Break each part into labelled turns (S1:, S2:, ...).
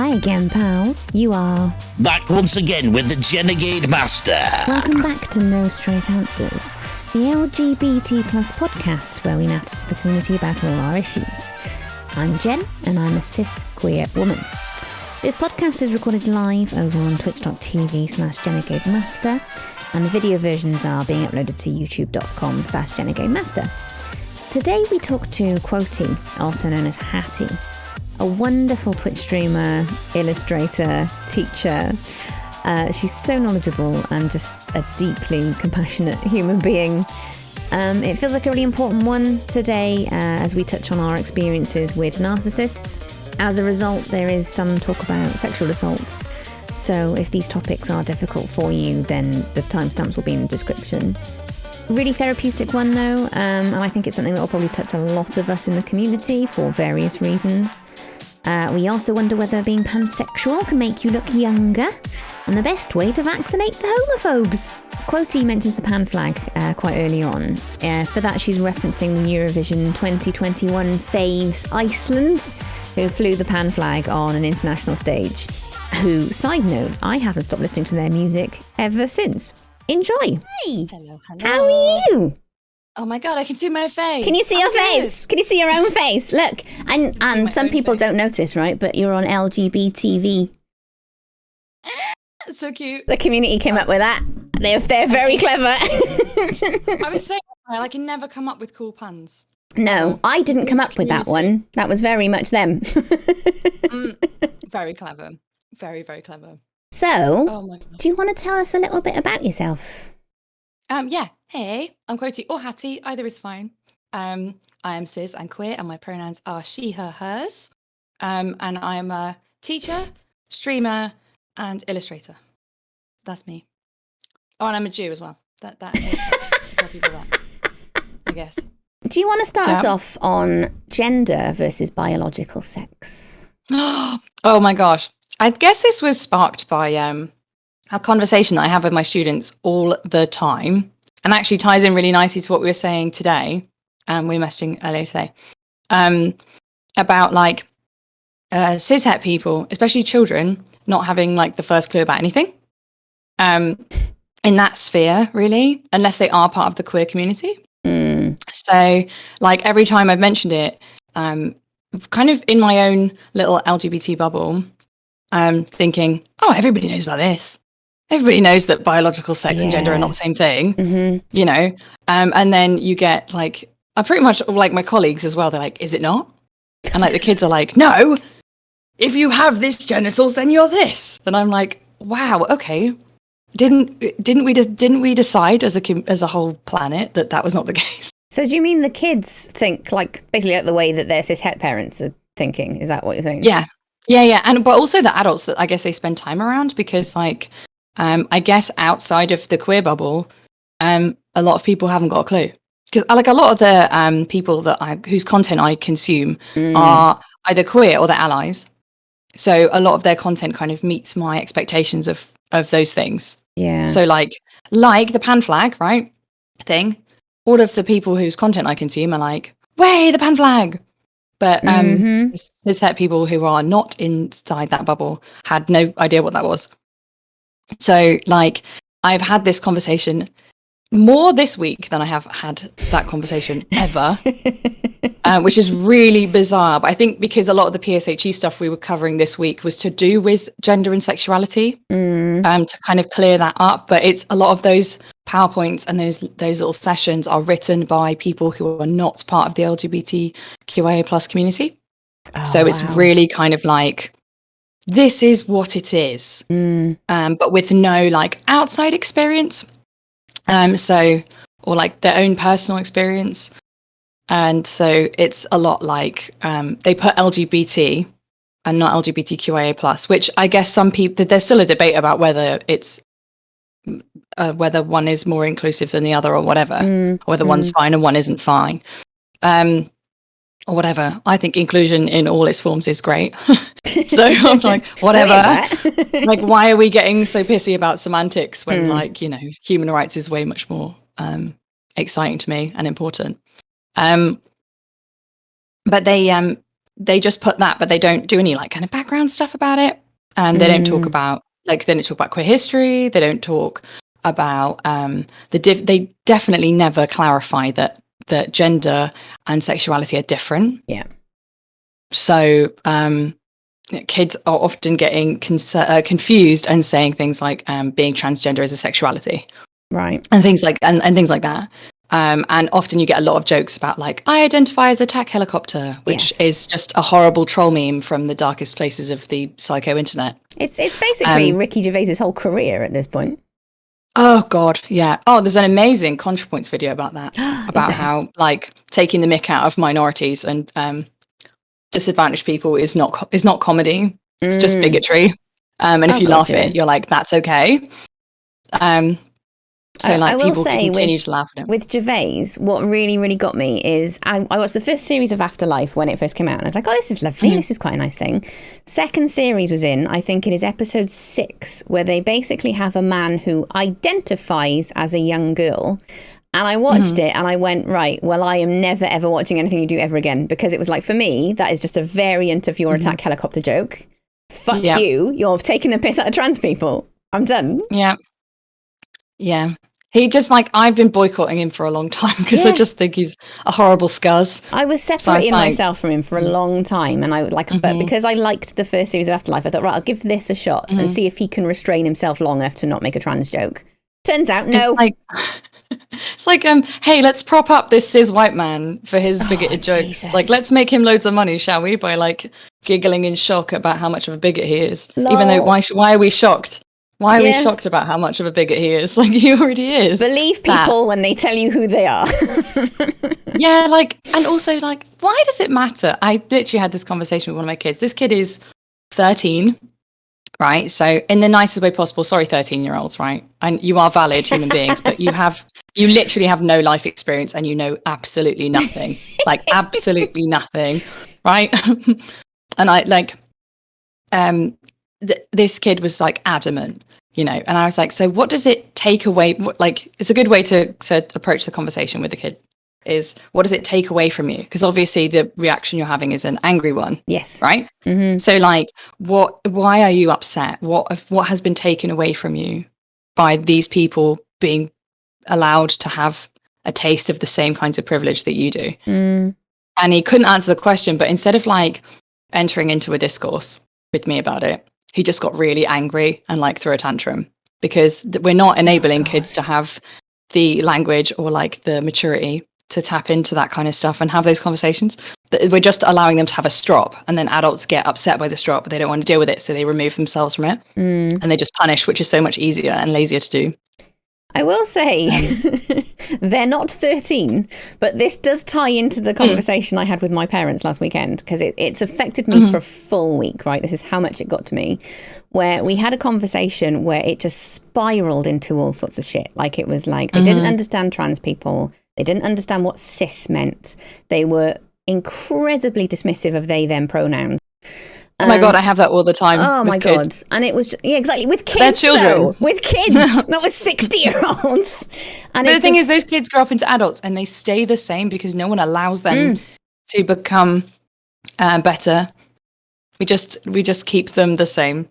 S1: Hi again, pals. You are
S2: back once again with the Renegade Master.
S1: Welcome back to No Straight Answers, the LGBT plus podcast where we natter to the community about all our issues. I'm Jen, and I'm a cis queer woman. This podcast is recorded live over on twitch.tv/Renegade Master, and the video versions are being uploaded to youtube.com/Renegade Master. Today we talk to Quotea, also known as Hati, a wonderful Twitch streamer, illustrator, teacher. She's so knowledgeable and just a deeply compassionate human being. It feels like a really important one today as we touch on our experiences with narcissists. As a result, there is some talk about sexual assault. So if these topics are difficult for you, then the timestamps will be in the description. Really therapeutic one though, and I think it's something that will probably touch a lot of us in the community for various reasons. We also wonder whether being pansexual can make you look younger, and the best way to vaccinate the homophobes. Quotea mentions the pan flag quite early on. For that, she's referencing the Eurovision 2021 faves Iceland, who flew the pan flag on an international stage. Who, side note, I haven't stopped listening to their music ever since. Enjoy. Hey.
S3: Hello.
S1: How are you?
S3: Oh my god, I can see my face.
S1: Can you see your face? Can you see your own face? Look, and some people don't notice, right? But you're on LGBTV.
S3: So cute.
S1: The community came up with that. They're very clever.
S3: I was saying, I can never come up with cool puns.
S1: No, I didn't come up with that one. That was very much them.
S3: Very clever. Very, very clever.
S1: So, do you want to tell us a little bit about yourself?
S3: Yeah. Hey, I'm Quotea or Hati. Either is fine. I am cis and queer, and my pronouns are she, her, hers. And I am a teacher, streamer, and illustrator. That's me. Oh, and I'm a Jew as well. That helps tell people that, I guess.
S1: Do you want to start us off on gender versus biological sex?
S3: Oh my gosh. I guess this was sparked by a conversation that I have with my students all the time, and actually ties in really nicely to what we were saying today. We were messaging earlier today about like cishet people, especially children, not having like the first clue about anything in that sphere, really, unless they are part of the queer community. So like every time I've mentioned it, kind of in my own little LGBT bubble, thinking, oh, everybody knows about this. Everybody knows that biological sex and gender are not the same thing, you know? And then you get like, pretty much like my colleagues as well. They're like, is it not? And like the kids are like, no, if you have this genitals, then you're this. And I'm like, wow, okay. Didn't we decide as a whole planet that was not the case?
S1: So do you mean the kids think like basically like the way that their cishet parents are thinking? Is that what you're saying?
S3: Yeah. And but also the adults that I guess they spend time around, because like I guess outside of the queer bubble, a lot of people haven't got a clue. Because like a lot of the people whose content I consume are either queer or they're allies. So a lot of their content kind of meets my expectations of those things.
S1: Yeah.
S3: So like the pan flag, right, thing, all of the people whose content I consume are like, way, the pan flag. But cishet people who are not inside that bubble had no idea what that was. So like I've had this conversation more this week than I have had that conversation ever, which is really bizarre. But I think because a lot of the PSHE stuff we were covering this week was to do with gender and sexuality, to kind of clear that up. But it's a lot of those PowerPoints and those little sessions are written by people who are not part of the LGBTQIA plus community. So it's really kind of like, this is what it is, but with no like outside experience. Or like their own personal experience. And so it's a lot like they put LGBT and not LGBTQIA plus, which I guess some people, there's still a debate about whether it's whether one is more inclusive than the other or whatever, or whether one's fine and one isn't fine, or whatever. I think inclusion in all its forms is great. So I'm like, whatever. Like, why are we getting so pissy about semantics when like, you know, human rights is way much more exciting to me and important. But they they just put that, but they don't do any like kind of background stuff about it. And they don't talk about they don't talk about queer history. They don't talk about they definitely never clarify that gender and sexuality are different.
S1: Yeah.
S3: So kids are often getting confused and saying things like being transgender is a sexuality,
S1: right,
S3: and things like and things like that. And often you get a lot of jokes about like, I identify as a attack helicopter, which is just a horrible troll meme from the darkest places of the psycho internet.
S1: It's basically Ricky Gervais's whole career at this point.
S3: Oh God, yeah. Oh, there's an amazing ContraPoints video about that, about how like taking the mick out of minorities and disadvantaged people is not comedy. It's just bigotry. And if you laugh at it, you're like, that's okay. So like people continue to laugh at it.
S1: With Gervais, what really, really got me is I watched the first series of Afterlife when it first came out, and I was like, oh, this is lovely. This is quite a nice thing. Second series was in, I think it is episode 6, where they basically have a man who identifies as a young girl. And I watched it and I went, right, well, I am never, ever watching anything you do ever again, because it was like, for me, that is just a variant of your attack helicopter joke. Fuck you. You're taking the piss out of trans people. I'm done.
S3: Yeah. Yeah. He just like, I've been boycotting him for a long time because I just think he's a horrible scuzz.
S1: I was separating myself from him for a long time, and I like, but because I liked the first series of Afterlife, I thought, right, I'll give this a shot and see if he can restrain himself long enough to not make a trans joke. Turns out, no.
S3: It's like, hey, let's prop up this cis white man for his bigoted jokes.
S1: Jesus.
S3: Like, let's make him loads of money, shall we? By like giggling in shock about how much of a bigot he is.
S1: Lol.
S3: Even though, why are we shocked? Why are we shocked about how much of a bigot he is? Like, he already is.
S1: Believe people when they tell you who they are.
S3: Yeah, like, and also, like, why does it matter? I literally had this conversation with one of my kids. This kid is 13, right? So, in the nicest way possible, sorry, 13-year-olds, right? And you are valid human beings, but you literally have no life experience and you know absolutely nothing. Like, absolutely nothing, right? And I, like, this kid was, like, adamant. You know, and I was like, so what does it take away? Like, it's a good way to approach the conversation with the kid is, what does it take away from you? Because obviously the reaction you're having is an angry one.
S1: Yes.
S3: Right? Mm-hmm. So like, why are you upset? What has been taken away from you by these people being allowed to have a taste of the same kinds of privilege that you do? And he couldn't answer the question, but instead of like entering into a discourse with me about it, he just got really angry and like threw a tantrum, because we're not enabling kids to have the language or like the maturity to tap into that kind of stuff and have those conversations. We're just allowing them to have a strop, and then adults get upset by the strop, but they don't want to deal with it, so they remove themselves from it and they just punish, which is so much easier and lazier to do.
S1: I will say, they're not 13, but this does tie into the conversation I had with my parents last weekend, because it's affected me for a full week, right? This is how much it got to me, where we had a conversation where it just spiraled into all sorts of shit. Like, it was like, they didn't understand trans people. They didn't understand what cis meant. They were incredibly dismissive of they, them pronouns.
S3: Oh my God, I have that all the time.
S1: Oh my God. And it was, exactly. With kids, they're children. Though. With kids, not with 60-year-olds. And
S3: but the thing is, those kids grow up into adults and they stay the same because no one allows them to become better. We just keep them the same.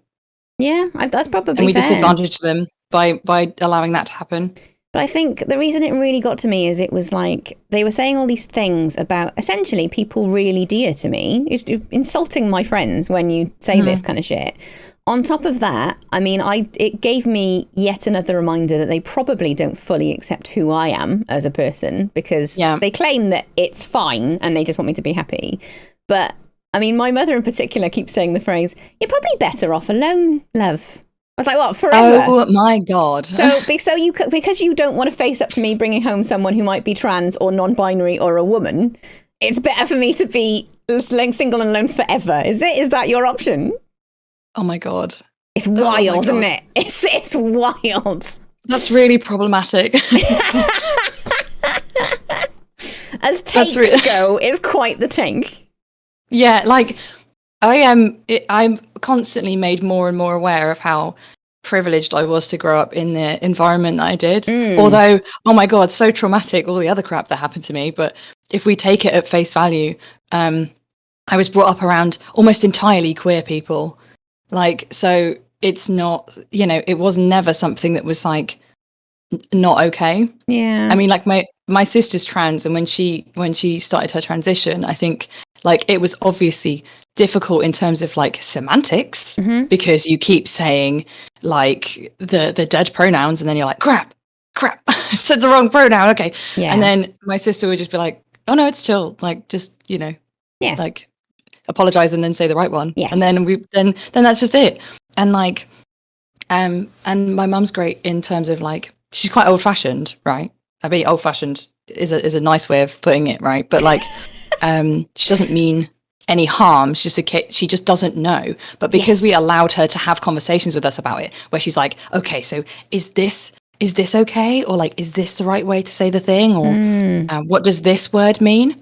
S1: Yeah, that's probably fair.
S3: And we disadvantage them by allowing that to happen.
S1: But I think the reason it really got to me is it was like they were saying all these things about essentially people really dear to me. You're insulting my friends when you say this kind of shit. On top of that, I mean, it gave me yet another reminder that they probably don't fully accept who I am as a person, because they claim that it's fine and they just want me to be happy. But I mean, my mother in particular keeps saying the phrase, "You're probably better off alone, love." I was like, what, forever?
S3: Oh my God.
S1: So because you don't want to face up to me bringing home someone who might be trans or non-binary or a woman, it's better for me to be single and alone forever. Is that your option?
S3: Oh my God.
S1: It's wild, isn't it? It's wild.
S3: That's really problematic.
S1: As takes go, it's quite the take.
S3: Yeah, like I'm constantly made more and more aware of how privileged I was to grow up in the environment that I did. Although, oh my God, so traumatic, all the other crap that happened to me. But if we take it at face value, I was brought up around almost entirely queer people. Like, so it's not, it was never something that was like not okay.
S1: Yeah.
S3: I mean, like my sister's trans, and when she started her transition, I think like it was obviously difficult in terms of like semantics, because you keep saying like the dead pronouns, and then you're like, crap, I said the wrong pronoun. Okay.
S1: Yeah.
S3: And then my sister would just be like, oh no, it's chill. Like, just, like apologize and then say the right one.
S1: Yes.
S3: And then then that's just it. And like, and my mum's great in terms of like, she's quite old fashioned, right? I mean, old fashioned is a nice way of putting it, right? But like, she doesn't mean any harm. She's just she just doesn't know. But because we allowed her to have conversations with us about it, where she's like, okay, so is this okay? Or like, is this the right way to say the thing? Or what does this word mean?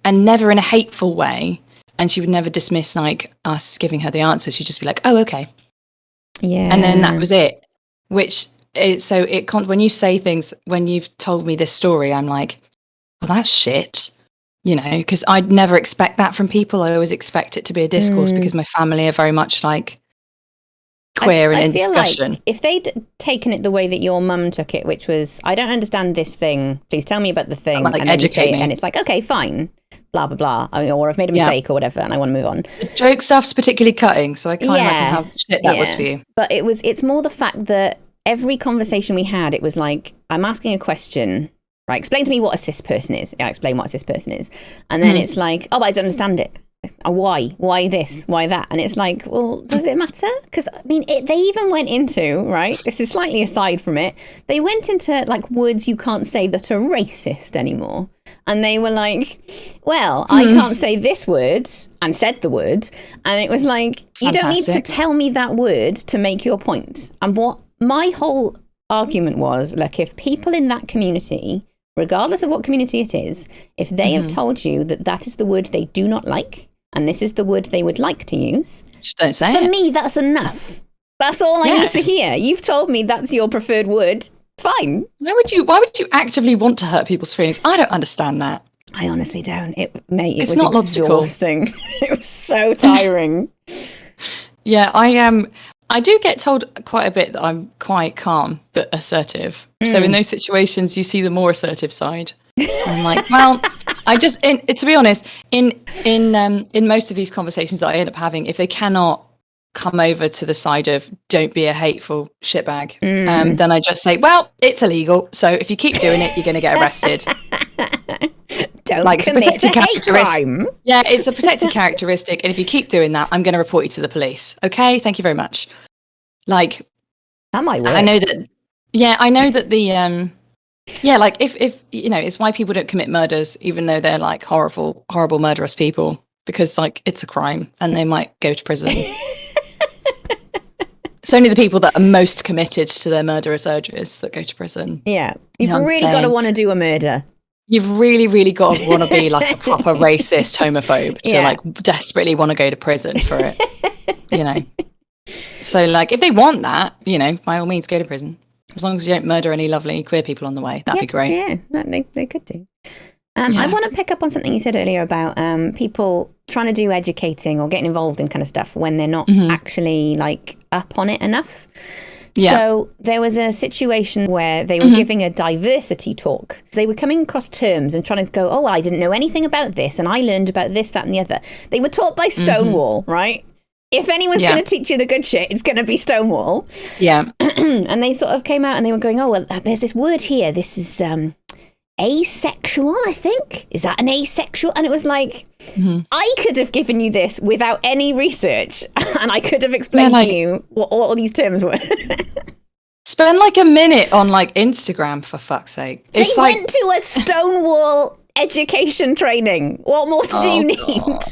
S3: And never in a hateful way. And she would never dismiss like us giving her the answer. She'd just be like, oh, okay.
S1: Yeah.
S3: And then that was it. Which is, so it can't, when you say things, when you've told me this story, I'm like, well, that's shit. Because I'd never expect that from people. I always expect it to be a discourse because my family are very much like queer and in discussion.
S1: Like if they'd taken it the way that your mum took it, which was, I don't understand this thing, please tell me about the thing,
S3: like,
S1: and then you say
S3: educate
S1: it,
S3: me.
S1: and it's like, okay, fine, blah blah blah, or I've made a mistake or whatever, and I want to move on.
S3: The joke stuff's particularly cutting, so I can't imagine how shit that was for you.
S1: But it's more the fact that every conversation we had, it was like, I'm asking a question, right? Explain to me what a cis person is. I explain what a cis person is, and then it's like, oh, but I don't understand it. Why this? Why that? And it's like, well, does it matter? Because I mean, they even went into, right? This is slightly aside from it. They went into like words you can't say that are racist anymore. And they were like, well, I can't say this word, and said the word. And it was like, you don't need to tell me that word to make your point. And what my whole argument was, look, if people in that community, regardless of what community it is, if they have told you that that is the word they do not like, and this is the word they would like to use,
S3: just don't say it.
S1: For me, that's enough. That's all I need to hear. You've told me that's your preferred word. Fine.
S3: Why would you actively want to hurt people's feelings? I don't understand that.
S1: I honestly don't. It was
S3: not
S1: exhausting.
S3: Logical.
S1: It was so tiring.
S3: Yeah, I do get told quite a bit that I'm quite calm but assertive. So in those situations, you see the more assertive side. I'm like, well, I just, to be honest, in most of these conversations that I end up having, if they cannot come over to the side of don't be a hateful shitbag, then I just say, well, it's illegal. So if you keep doing it, you're going to get arrested.
S1: Don't
S3: like,
S1: commit
S3: it's a protected
S1: hate crime.
S3: Yeah, it's a protected characteristic. And if you keep doing that, I'm going to report you to the police. Okay, thank you very much. Like,
S1: that might work.
S3: I know that. Yeah, I know that the like if it's why people don't commit murders, even though they're like horrible murderous people, because like it's a crime and they might go to prison. It's only the people that are most committed to their murderous urges that go to prison.
S1: Yeah, you've really got to want to do a murder.
S3: You've really, really got to want to be like a proper racist homophobe to like desperately want to go to prison for it. So like if they want that, by all means go to prison. As long as you don't murder any lovely queer people on the way, that'd be great.
S1: Yeah, they could do. I want to pick up on something you said earlier about people trying to do educating or getting involved in kind of stuff when they're not actually like up on it enough. Yeah. So there was a situation where they were giving a diversity talk. They were coming across terms and trying to go, oh, well, I didn't know anything about this, and I learned about this, that, and the other. They were taught by Stonewall, right? If anyone's going to teach you the good shit, it's going to be Stonewall. Yeah. And they sort of came out and they were going, oh, well, there's this word here. This is asexual, I think. Is that an asexual? And it was like, I could have given you this without any research, and I could have explained to you what all these terms were.
S3: Spend like a minute on like Instagram, for fuck's sake.
S1: They went to a Stonewall education training. What more do you need?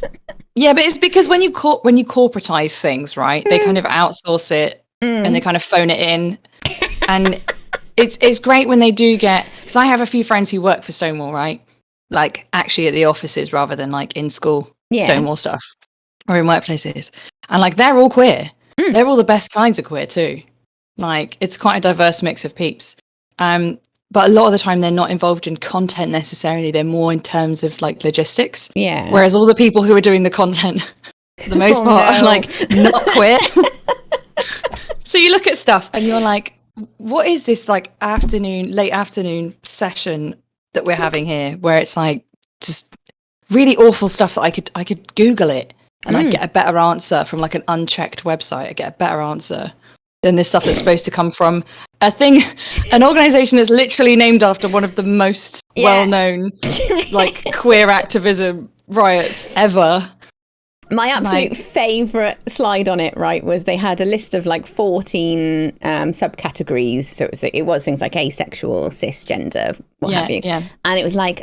S3: Yeah, but it's because when you corporatize things, right, they kind of outsource it and they kind of phone it in. And it's great when they do get, because I have a few friends who work for Stonewall, right? Like actually at the offices rather than like in school Stonewall stuff or in workplaces. And like they're all queer. They're all the best kinds of queer too. Like it's quite a diverse mix of peeps. but a lot of the time they're not involved in content necessarily. They're more in terms of like logistics.
S1: Yeah.
S3: Whereas all the people who are doing the content, for the most part, are like not queer. So you look at stuff and you're like, what is this like late afternoon session that we're having here, where it's like just really awful stuff that I could Google it and I'd get a better answer from like an unchecked website. I get a better answer than this stuff that's supposed to come from an organization that's literally named after one of the most well-known like queer activism riots ever.
S1: My absolute favourite slide on it, right, was they had a list of like 14 subcategories. So it was things like asexual, cisgender, what have you. Yeah. And it was like,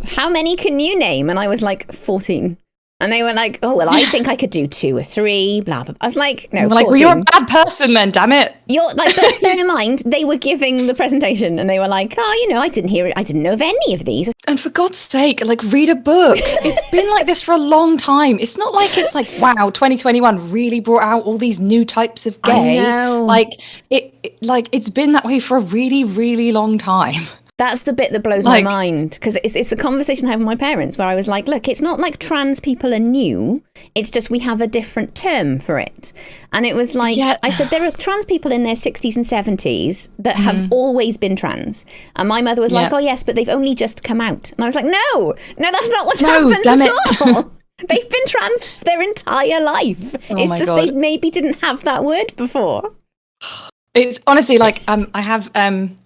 S1: how many can you name? And I was like, 14. And they were like, oh, well, I think I could do 2 or 3, blah, blah. I was like, no, 14.
S3: Like, well, you're a bad person then, damn it.
S1: You're like, but bear in mind, they were giving the presentation and they were like, I didn't hear it. I didn't know of any of these.
S3: And for God's sake, like, read a book. It's been like this for a long time. It's not like it's like, wow, 2021 really brought out all these new types of gay.
S1: I know.
S3: Like, it's been that way for a really, really long time.
S1: That's the bit that blows my mind, because it's the conversation I have with my parents where I was like, look, it's not like trans people are new. It's just we have a different term for it. And it was like, I said, there are trans people in their 60s and 70s that have always been trans. And my mother was like, oh, yes, but they've only just come out. And I was like, no, that's not what happens at all. They've been trans their entire life. It's just God. They maybe didn't have that word before.
S3: It's honestly like I have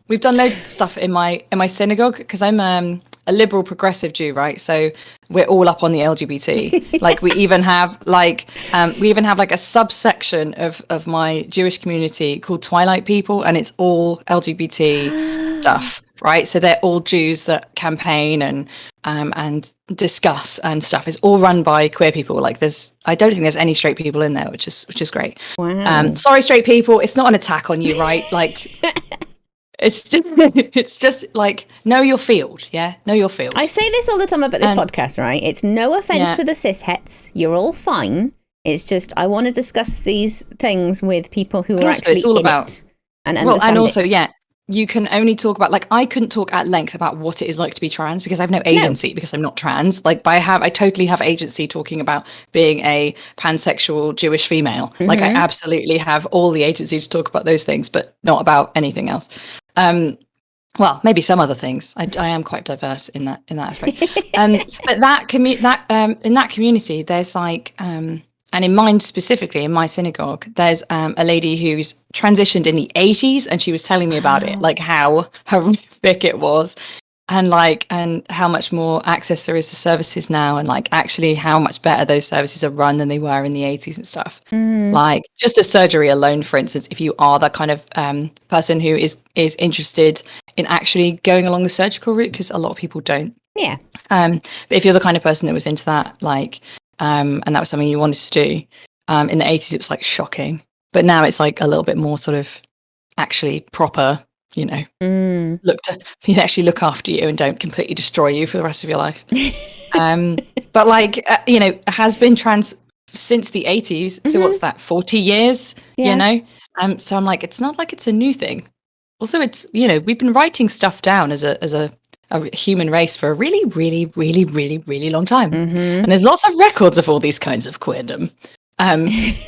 S3: we've done loads of stuff in my synagogue because I'm a liberal progressive Jew, right? So we're all up on the LGBT. Like we even have like a subsection of my Jewish community called Twilight People, and it's all LGBT stuff, right? So they're all Jews that campaign and discuss and stuff. It's all run by queer people. Like I don't think there's any straight people in there, which is great.
S1: Wow.
S3: Sorry, straight people. It's not an attack on you, right? Like it's just like know your field. Yeah, know your field.
S1: I say this all the time about this podcast, right? It's no offense to the cis-hets. You're all fine. It's just I want to discuss these things with people who are actually
S3: it's all
S1: in
S3: about
S1: it and also
S3: you can only talk about, like, I couldn't talk at length about what it is like to be trans because I have no agency because I'm not trans. Like, but I totally have agency talking about being a pansexual Jewish female. Mm-hmm. Like, I absolutely have all the agency to talk about those things, but not about anything else. Well, maybe some other things. I am quite diverse in that aspect. But in that community, there's like, and in mine specifically, in my synagogue, there's a lady who's transitioned in the 80s, and she was telling me about it, like how horrific it was, and how much more access there is to services now, and like actually how much better those services are run than they were in the 80s and stuff. Like just the surgery alone, for instance, if you are that kind of person who is interested in actually going along the surgical route, because a lot of people don't. Yeah. But if you're the kind of person that was into that, like. And that was something you wanted to do. In the 80s, it was like shocking. But now it's like a little bit more sort of actually proper, you know, actually look after you and don't completely destroy you for the rest of your life. But like, has been trans since the 80s. So what's that, 40 years, you know? So I'm like, it's not like it's a new thing. Also, it's, we've been writing stuff down as a human race for a really, really, really, really, really long time. And there's lots of records of all these kinds of queerdom.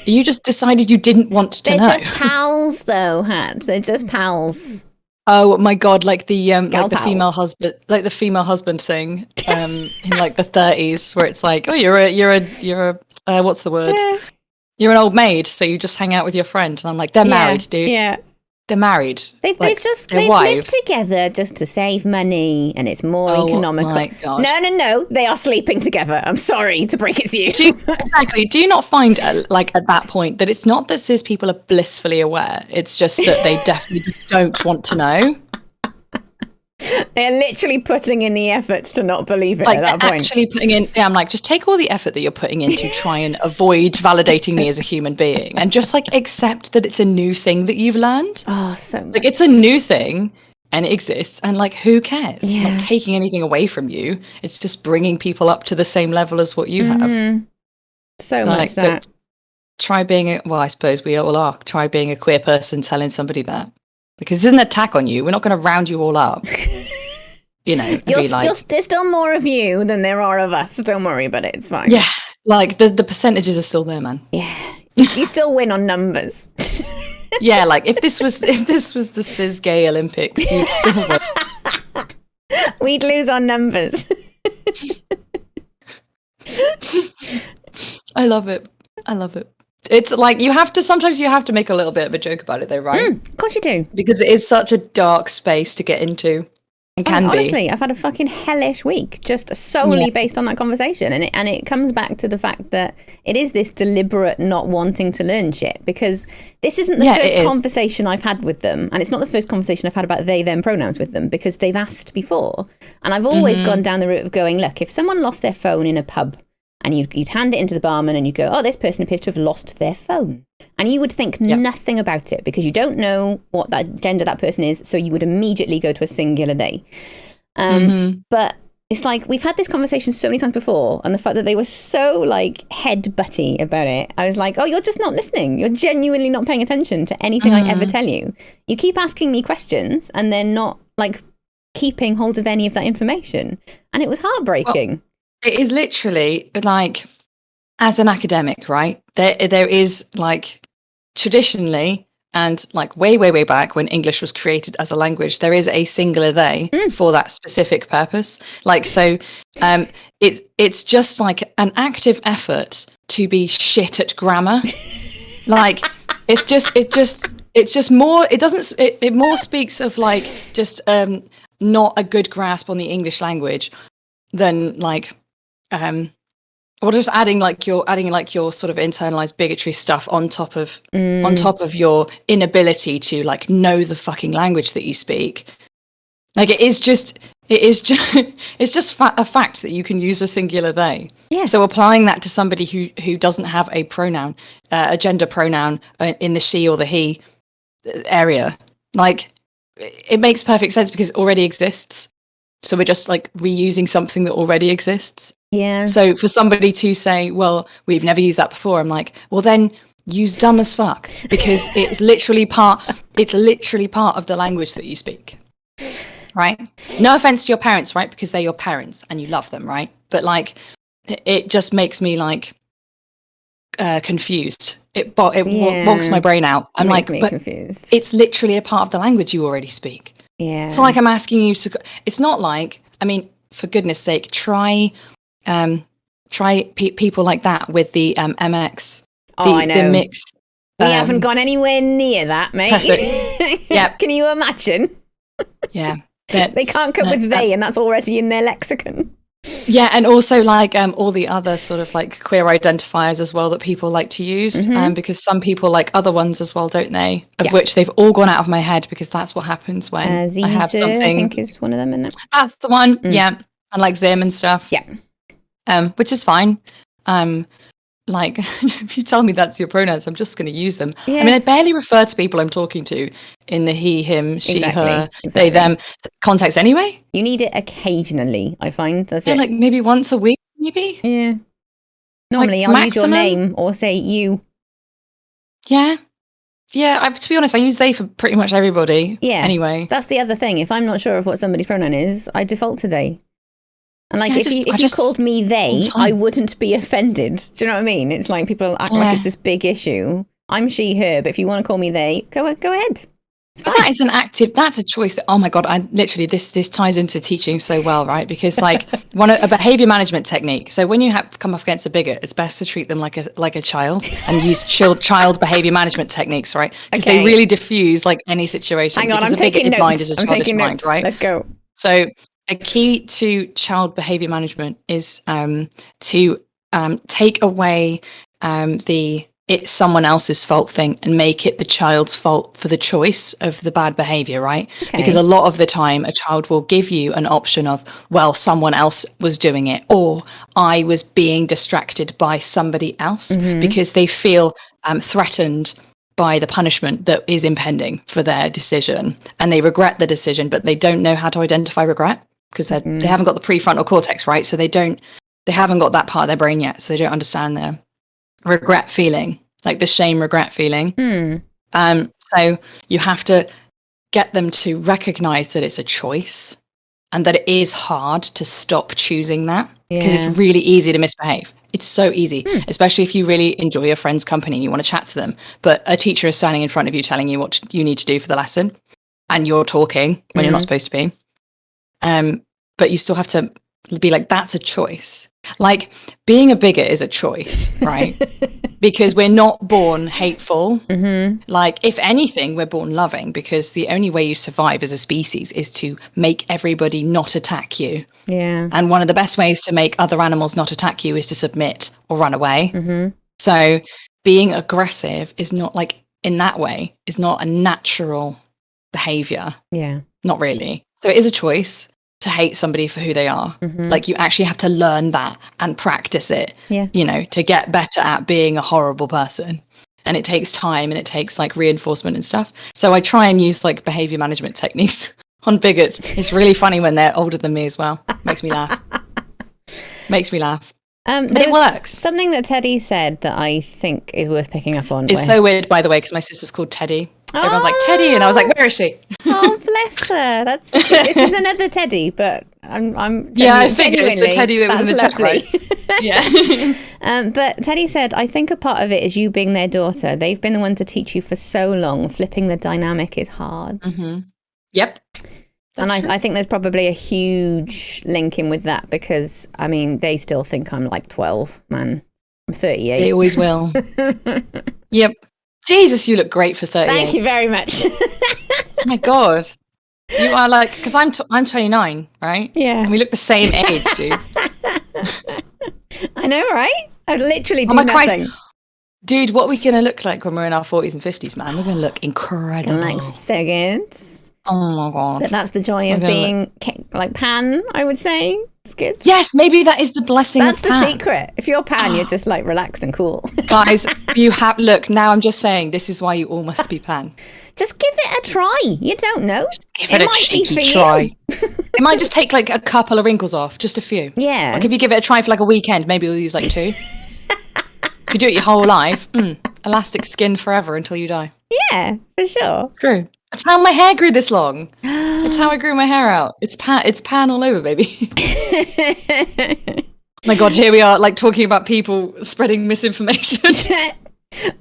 S3: You just decided you didn't want to know.
S1: They're just pals, though, Hat. They're just pals.
S3: Oh my God! Like the female husband thing in like the 30s, where it's like, oh, you're a what's the word? You're an old maid, so you just hang out with your friend. And I'm like, they're married, dude. Yeah. They're married.
S1: They've lived together just to save money, and it's more economical. My God. No, they are sleeping together. I'm sorry to break it to you.
S3: Do you not find like at that point that it's not that cis people are blissfully aware? It's just that they definitely just don't want to know.
S1: They're literally putting in the effort to not believe it, like, at that point.
S3: Actually putting in, I'm like, just take all the effort that you're putting in to try and avoid validating me as a human being, and just like accept that it's a new thing that you've learned.
S1: Oh, so much.
S3: Like, it's a new thing and it exists, and like, who cares? It's not taking anything away from you. It's just bringing people up to the same level as what you have.
S1: So much that.
S3: Try being I suppose we all are. Try being a queer person telling somebody that. because this isn't an attack on you. We're not going to round you all up. You know,
S1: there's still more of you than there are of us. Don't worry about it. It's fine.
S3: Yeah, like the percentages are still there, man.
S1: Yeah, you still win on numbers.
S3: Yeah, like if this was the cis gay Olympics, you'd still win.
S1: We'd lose on numbers.
S3: I love it. It's like sometimes you have to make a little bit of a joke about it though, right?
S1: Of course you do.
S3: Because it is such a dark space to get into. It can be.
S1: Honestly, I've had a fucking hellish week just solely based on that conversation. And it comes back to the fact that it is this deliberate not wanting to learn shit, because this isn't the first conversation I've had with them. And it's not the first conversation I've had about they, them pronouns with them, because they've asked before. And I've always gone down the route of going, look, if someone lost their phone in a pub and you'd hand it into the barman and you go, oh, this person appears to have lost their phone. And you would think nothing about it because you don't know what that gender that person is. So you would immediately go to a singular they. But it's like, we've had this conversation so many times before. And the fact that they were so like head-butty about it, I was like, oh, you're just not listening. You're genuinely not paying attention to anything I ever tell you. You keep asking me questions and then not like keeping hold of any of that information. And it was heartbreaking.
S3: Well, it is literally like, as an academic, right? There is like traditionally, and like way back when English was created as a language, there is a singular they for that specific purpose. Like, so it's just like an active effort to be shit at grammar. Like, it's just more, it more speaks of like just not a good grasp on the English language than like or just adding your sort of internalized bigotry stuff on top of your inability to like know the fucking language that you speak. Like it's just a fact that you can use a singular they. Yeah. So applying that to somebody who doesn't have a pronoun, a gender pronoun in the she or the he area, like it makes perfect sense because it already exists. So we're just like reusing something that already exists.
S1: Yeah.
S3: So for somebody to say, well, we've never used that before, I'm like, well then use dumb as fuck, because it's literally part of the language that you speak. Right? No offense to your parents, right? Because they're your parents and you love them, right? But like it just makes me like confused. It wonks my brain out. I'm like, but confused. It's literally a part of the language you already speak.
S1: Yeah.
S3: It's not like I'm asking you to. It's not like, I mean, for goodness sake, try people like that with the MX.
S1: I know.
S3: The mix.
S1: We haven't gone anywhere near that, mate.
S3: Yeah.
S1: Can you imagine?
S3: Yeah.
S1: They can't cope with they, and that's already in their lexicon.
S3: Yeah, and also like all the other sort of like queer identifiers as well that people like to use, because some people like other ones as well, don't they? Of which they've all gone out of my head, because that's what happens when I have something. I
S1: think is one of them, isn't it?
S3: That's the one. Yeah, and like Zim and stuff.
S1: Yeah,
S3: which is fine. Like if you tell me that's your pronouns, I'm just going to use them. Yeah. I mean, I barely refer to people I'm talking to in the he, him, she, her, they, them context anyway.
S1: You need it occasionally, I find. Does it?
S3: Like maybe once a week, maybe.
S1: Yeah. Normally, like, I'll use your name or say you.
S3: Yeah. Yeah, to be honest, I use they for pretty much everybody. Yeah. Anyway.
S1: That's the other thing. If I'm not sure of what somebody's pronoun is, I default to they. And like, if you called me they, I wouldn't be offended. Do you know what I mean? It's like people act like it's this big issue. I'm she, her, but if you want to call me they, go ahead.
S3: But that is that's a choice that, oh my God, this ties into teaching so well, right? Because like a behavior management technique. So when you come up against a bigot, it's best to treat them like a child and use child behavior management techniques, right? Because they really diffuse like any situation.
S1: Hang on,
S3: because
S1: I'm taking notes.
S3: Mind is a childish mind, right?
S1: Let's go.
S3: So a key to child behavior management is to take away it's someone else's fault thing and make it the child's fault for the choice of the bad behavior, right? Okay. Because a lot of the time a child will give you an option of, well, someone else was doing it, or I was being distracted by somebody else, because they feel threatened by the punishment that is impending for their decision, and they regret the decision, but they don't know how to identify regret because they haven't got the prefrontal cortex, right? So they haven't got that part of their brain yet, so they don't understand their regret feeling, like the shame regret feeling. So you have to get them to recognize that it's a choice and that it is hard to stop choosing that, because it's really easy to misbehave. It's so easy, especially if you really enjoy your friend's company and you want to chat to them, but a teacher is standing in front of you telling you what you need to do for the lesson, and you're talking when you're not supposed to be. But you still have to be like, that's a choice. Like, being a bigot is a choice, right? Because we're not born hateful. Like, if anything, we're born loving, because the only way you survive as a species is to make everybody not attack you.
S1: Yeah.
S3: And one of the best ways to make other animals not attack you is to submit or run away. So being aggressive is not, like, in that way, is not a natural behavior.
S1: Yeah.
S3: Not really. So it is a choice to hate somebody for who they are. Like, you actually have to learn that and practice it, you know, to get better at being a horrible person. And it takes time, and it takes like reinforcement and stuff. So I try and use like behavior management techniques on bigots. It's really funny when they're older than me as well. Makes me laugh. But it works.
S1: Something that Teddy said that I think is worth picking up on.
S3: It's so weird, by the way, because my sister's called Teddy. Everyone's like, Teddy, and I was like, where is she?
S1: Oh, bless her. This is another Teddy, but I'm
S3: I think it was the Teddy that was in the chat, right? Yeah.
S1: But Teddy said, I think a part of it is you being their daughter. They've been the one to teach you for so long. Flipping the dynamic is hard.
S3: Yep.
S1: And I think there's probably a huge link in with that, because, I mean, they still think I'm like 12, man. I'm 38.
S3: They always will. Yep. Jesus, you look great for 38.
S1: Thank you very much.
S3: Oh my God. You are like, because I'm 29, right?
S1: Yeah.
S3: And we look the same age, dude.
S1: I know, right? I literally do
S3: my
S1: nothing.
S3: Christ. Dude, what are we going to look like when we're in our 40s and 50s, man? We're going to look incredible.
S1: Like seconds.
S3: Oh my God.
S1: But that's the joy of being like pan, I would say. It's good.
S3: Yes, maybe that is the blessing
S1: That's
S3: of pan.
S1: the secret. If you're pan, you're just like relaxed and cool.
S3: Guys, look, now I'm just saying, this is why you all must be pan.
S1: Just give it a try. You don't know.
S3: Just give it a cheeky try. It might just take like a couple of wrinkles off, just a few.
S1: Yeah.
S3: Like if you give it a try for like a weekend, maybe you'll use like 2. If you do it your whole life, elastic skin forever until you die.
S1: Yeah, for sure.
S3: True. That's how my hair grew this long. It's how I grew my hair out. It's pan all over, baby. Oh my God, here we are, like talking about people spreading misinformation.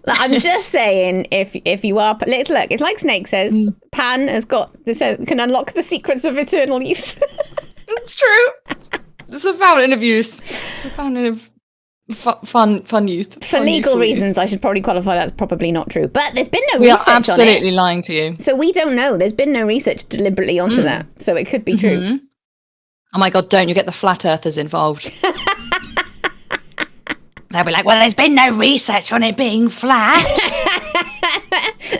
S1: I'm just saying, if you are, let's look. It's like Snake says, pan has got can unlock the secrets of eternal youth.
S3: It's true. It's a fountain of youth. It's a fountain of fun youth.
S1: For legal reasons, I should probably qualify that's probably not true. But there's been no
S3: research
S1: research on it.
S3: We are absolutely lying to you.
S1: So we don't know. There's been no research deliberately onto that. So it could be true.
S3: Oh my God, don't you get the flat earthers involved. They'll be like, well, there's been no research on it being flat.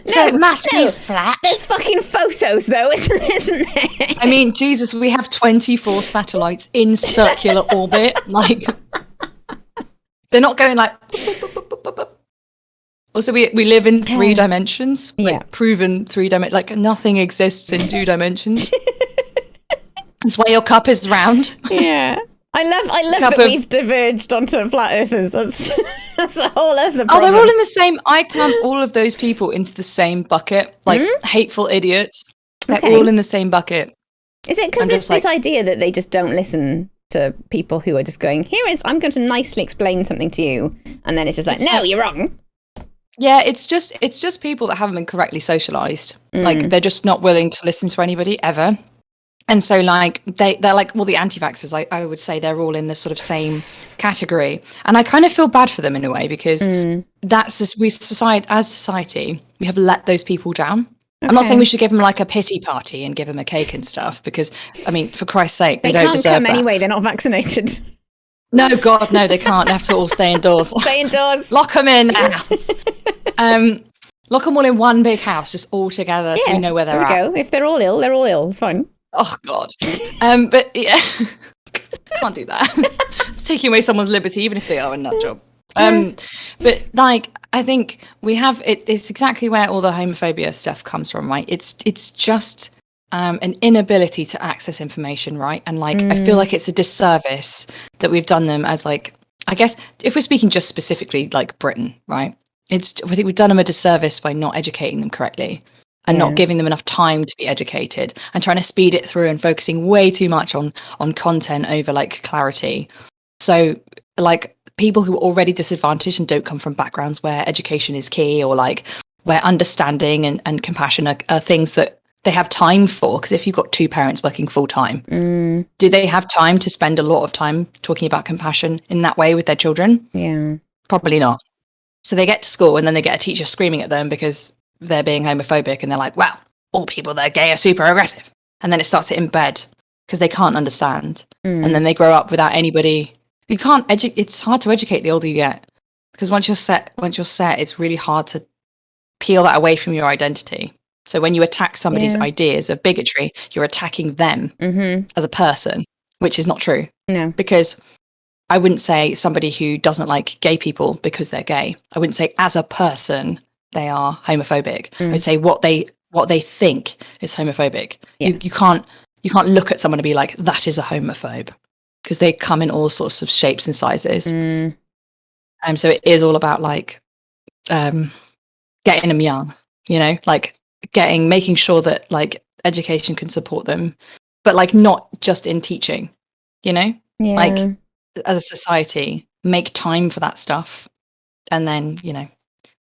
S3: So it must be flat.
S1: There's fucking photos, though, isn't there?
S3: I mean, Jesus, we have 24 satellites in circular orbit. Like, they're not going like... Also, we live in 3 dimensions. Like, proven 3 dimensions. Like, nothing exists in 2 dimensions. That's why your cup is round.
S1: Yeah. I love that we've diverged onto flat earthers. That's a whole other problem.
S3: Oh, they're all in the same... I clump all of those people into the same bucket. Like, hateful idiots. They're all in the same bucket.
S1: Is it because it's this idea that they just don't listen to people who are just going, I'm going to nicely explain something to you, and then it's just like, no, you're wrong.
S3: Yeah, it's just people that haven't been correctly socialized. Like, they're just not willing to listen to anybody ever. And so, like, they're like all the anti-vaxxers, I would say they're all in the sort of same category. And I kind of feel bad for them in a way, because that's just, as society, we have let those people down. Okay. I'm not saying we should give them like a pity party and give them a cake and stuff, because, I mean, for Christ's sake, they don't deserve that.
S1: They can't come anyway, they're not vaccinated.
S3: No, God, no, they can't. They have to all stay indoors.
S1: Stay indoors.
S3: Lock them in a house. Lock them all in one big house, just all together, so we know where they're at.
S1: There we go. If they're all ill, they're all ill. It's fine.
S3: Oh, God. But, yeah, can't do that. It's taking away someone's liberty, even if they are a nut job. But, like, I think we have... It's exactly where all the homophobia stuff comes from, right? It's just... an inability to access information, right? And like, I feel like it's a disservice that we've done them as like, I guess if we're speaking just specifically like Britain, right? I think we've done them a disservice by not educating them correctly. and not giving them enough time to be educated, and trying to speed it through and focusing way too much on content over like clarity. So like people who are already disadvantaged and don't come from backgrounds where education is key, or like where understanding and compassion are things that they have time for. Because if you've got two parents working full time, do they have time to spend a lot of time talking about compassion in that way with their children?
S1: Yeah.
S3: Probably not. So they get to school and then they get a teacher screaming at them because they're being homophobic, and they're like, wow, all people that are gay are super aggressive. And then it starts to embed because they can't understand. And then they grow up without anybody. You can't it's hard to educate the older you get, because once you're set, it's really hard to peel that away from your identity. So when you attack somebody's ideas of bigotry, you're attacking them as a person, which is not true.
S1: No.
S3: Because I wouldn't say somebody who doesn't like gay people because they're gay. I wouldn't say as a person they are homophobic. I would say what they think is homophobic.
S1: Yeah.
S3: You can't look at someone and be like, that is a homophobe, because they come in all sorts of shapes and sizes. So it is all about like getting them young, you know, like making sure that like education can support them, but like not just in teaching, you know, like as a society, make time for that stuff, and then, you know,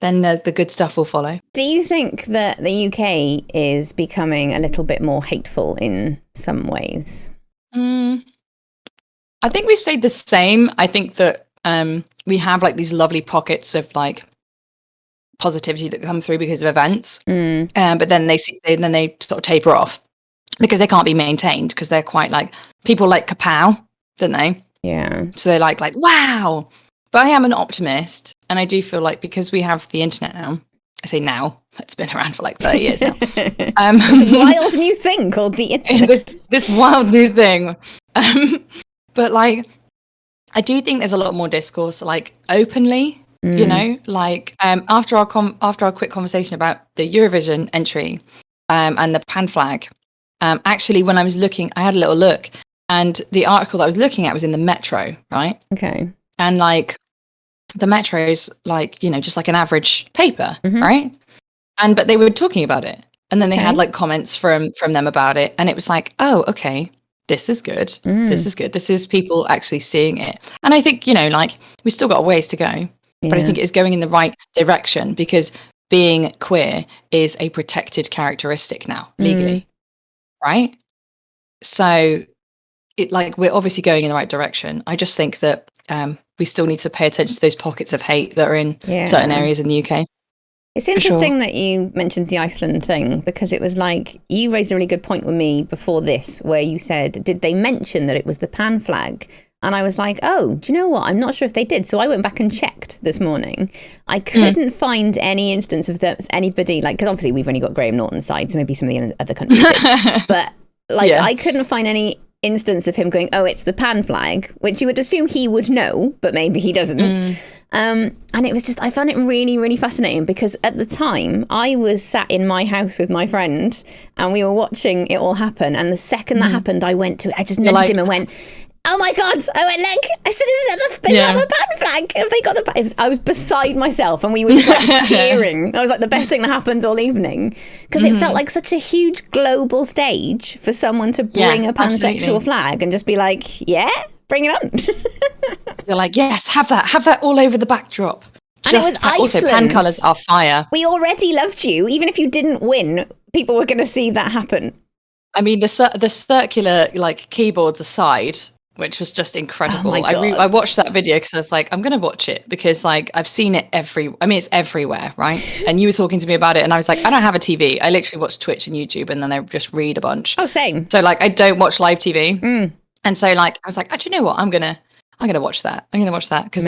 S3: then the good stuff will follow.
S1: Do you think that the UK is becoming a little bit more hateful in some ways?
S3: I think we've stayed the same. I think that we have like these lovely pockets of like positivity that come through because of events, but then they sort of taper off because they can't be maintained, because they're quite like, people like kapow, don't they?
S1: Yeah.
S3: So they're like wow. But I am an optimist, and I do feel like, because we have the internet now, I say now, it's been around for like 30 years now.
S1: This wild new thing called the internet.
S3: This wild new thing. But like, I do think there's a lot more discourse, like openly, you know, like after our quick conversation about the Eurovision entry and the pan flag, actually when I was looking, I had a little look, and the article that I was looking at was in the Metro, right?
S1: Okay.
S3: And like, the Metro's like, you know, just like an average paper, right? But they were talking about it, and then they had like comments from them about it, and it was like, oh, okay, this is good. This is good. This is people actually seeing it. And I think, you know, like, we still got a ways to go, but I think it's going in the right direction, because being queer is a protected characteristic now legally, right? So it, like, we're obviously going in the right direction. I just think that we still need to pay attention to those pockets of hate that are in certain areas in the UK.
S1: It's interesting that you mentioned the Iceland thing, because it was like, you raised a really good point with me before this, where you said, did they mention that it was the pan flag? And I was like, oh, do you know what? I'm not sure if they did. So I went back and checked this morning. I couldn't find any instance of anybody, like, because obviously we've only got Graham Norton's side, so maybe some of the other countries did. But like, I couldn't find any instance of him going, oh, it's the pan flag, which you would assume he would know, but maybe he doesn't. And it was just, I found it really, really fascinating, because at the time I was sat in my house with my friend and we were watching it all happen. And the second that happened, I just nudged him and went, oh my God. I went, look, I said, is that the pan flag? Have they got the I was beside myself, and we were just like cheering. That was like the best thing that happened all evening, because it felt like such a huge global stage for someone to bring a pansexual flag and just be like, yeah, bring it on.
S3: You're like, yes, have that all over the backdrop.
S1: And it was Iceland.
S3: Also, pan colours are fire.
S1: We already loved you. Even if you didn't win, people were going to see that happen. I
S3: mean, the circular like keyboards aside, which was just incredible.
S1: Oh my God.
S3: I watched that video because I was like, I'm going to watch it, because like I've seen it it's everywhere, right? And you were talking to me about it, and I was like, I don't have a TV. I literally watch Twitch and YouTube, and then I just read a bunch.
S1: Oh, same.
S3: So like, I don't watch live TV. And so like, I was like, do you know what? I'm gonna watch that. I'm gonna watch that, because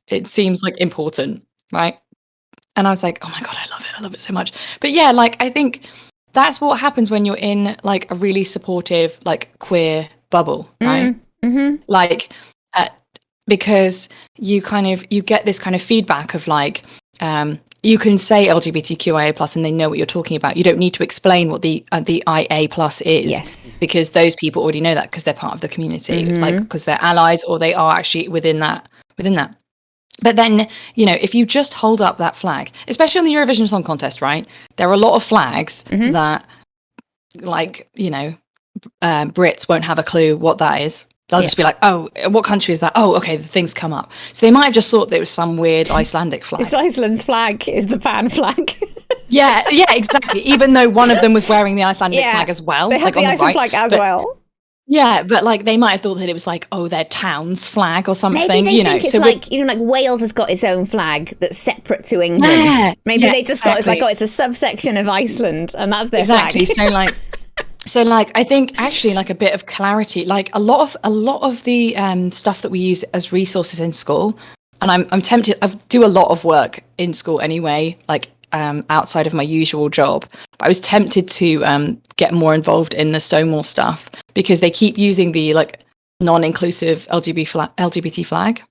S3: it seems like important, right? And I was like, oh my God, I love it so much. But yeah, like, I think that's what happens when you're in like a really supportive, like, queer bubble, right? Like, because you get this kind of feedback of like, you can say LGBTQIA plus and they know what you're talking about. You don't need to explain what the IA plus is, because those people already know that, because they're part of the community, like, because they're allies, or they are actually within that. But then, if you just hold up that flag, especially on the Eurovision Song Contest, right? There are a lot of flags that, like, Brits won't have a clue what that is. They'll just be like, oh, what country is that? Oh, okay, the things come up. So they might have just thought that it was some weird Icelandic flag.
S1: It's Iceland's flag is the pan flag.
S3: yeah, exactly. Even though one of them was wearing the Icelandic flag as well.
S1: They had
S3: like,
S1: the Iceland flag as well.
S3: Yeah, but like they might have thought that it was like, oh, their town's flag or something.
S1: Maybe they think it's like, like Wales has got its own flag that's separate to England. Yeah, Maybe they just thought it's like, oh, it's a subsection of Iceland and that's their flag.
S3: So I think actually like a bit of clarity, like a lot of the stuff that we use as resources in school, and I'm tempted, I do a lot of work in school anyway, like outside of my usual job. But I was tempted to get more involved in the Stonewall stuff because they keep using the like non-inclusive LGBT flag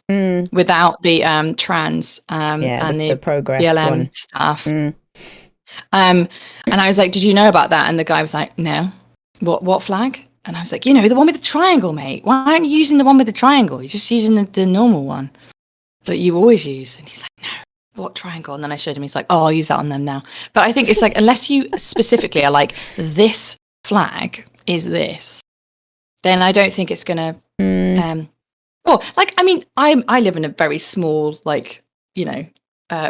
S3: without the trans and the progress BLM one. Stuff. And I was like, did you know about that? And the guy was like, no. What flag? And I was like, the one with the triangle, mate. Why aren't you using the one with the triangle? You're just using the normal one that you always use. And he's like, no, what triangle? And then I showed him, he's like, oh, I'll use that on them now. But I think it's like, unless you specifically are like, this flag is this, then I don't think it's going to, I live in a very small, like,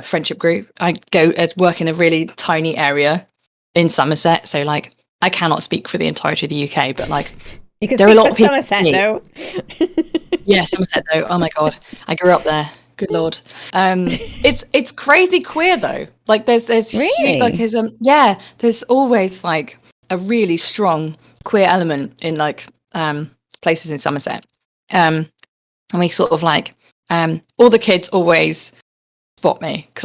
S3: friendship group. I go work in a really tiny area in Somerset. So like, I cannot speak for the entirety of the UK, but like,
S1: you can speak for Somerset though.
S3: Yeah, Somerset though. Oh my God, I grew up there. Good Lord. It's crazy queer though. Like there's
S1: really?
S3: like there's always like a really strong queer element in like places in Somerset. And we sort of like all the kids always spot me because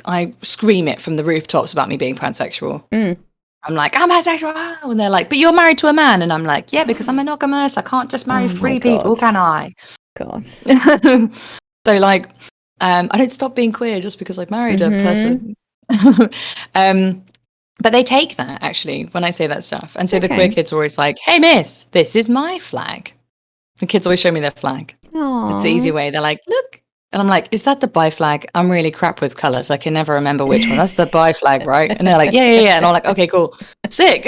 S3: I scream it from the rooftops about me being pansexual. I'm like, I'm pansexual, and they're like, but you're married to a man, and I'm like, yeah, because I'm monogamous. I can't just marry 3 people, can I?
S1: God.
S3: So like, I don't stop being queer just because I've married a person. But they take that actually when I say that stuff, and so the queer kids are always like, hey, miss, this is my flag. The kids always show me their flag.
S1: Aww.
S3: It's the easy way. They're like, look. And I'm like, is that the bi flag? I'm really crap with colours. I can never remember which one. That's the bi flag, right? And they're like, yeah. And I'm like, okay, cool. Sick.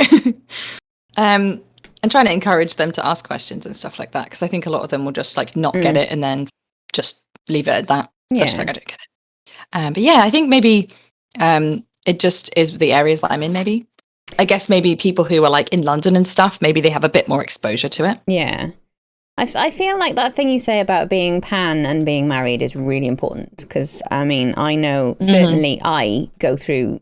S3: And trying to encourage them to ask questions and stuff like that. Because I think a lot of them will just like not get it and then just leave it at that.
S1: Yeah.
S3: Just like, I don't get it. But yeah, I think maybe it just is the areas that I'm in, maybe. I guess maybe people who are like in London and stuff, maybe they have a bit more exposure to it.
S1: Yeah. I feel like that thing you say about being pan and being married is really important because, I mean, I know certainly I go through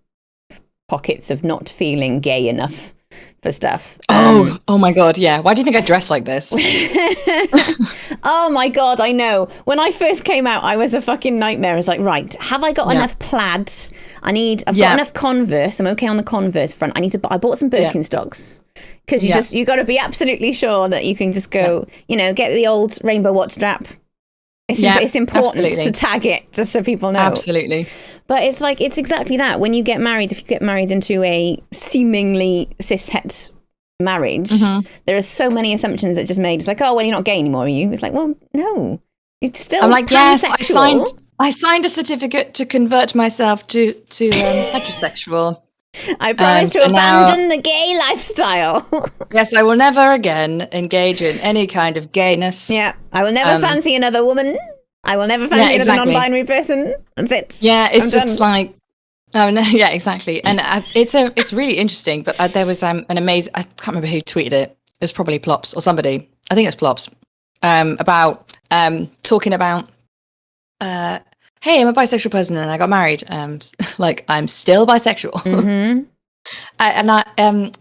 S1: pockets of not feeling gay enough for stuff.
S3: Oh my God, yeah. Why do you think I dress like this?
S1: Oh my God, I know. When I first came out, I was a fucking nightmare. I was like, right, have I got enough plaid? I've got enough Converse. I'm okay on the Converse front. I bought some Birkenstocks. Because you got to be absolutely sure that you can just go, get the old rainbow watch strap. It's important to tag it just so people know.
S3: Absolutely.
S1: But it's like, it's exactly that. When you get married, if you get married into a seemingly cis-het marriage, there are so many assumptions that just made. It's like, oh, well, you're not gay anymore, are you? It's like, well, no. You're still
S3: I'm like, yes,
S1: pansexual.
S3: I signed a certificate to convert myself to heterosexual.
S1: I promise to abandon the gay lifestyle.
S3: Yes, I will never again engage in any kind of gayness.
S1: Yeah, I will never fancy another woman. I will never fancy another non-binary person. That's it.
S3: Yeah, it's just like, oh no, yeah, exactly. And it's really interesting. But there was an amazing. I can't remember who tweeted it. It was probably Plops or somebody. I think it's Plops. About talking about. Hey, I'm a bisexual person and I got married. Like, I'm still bisexual. And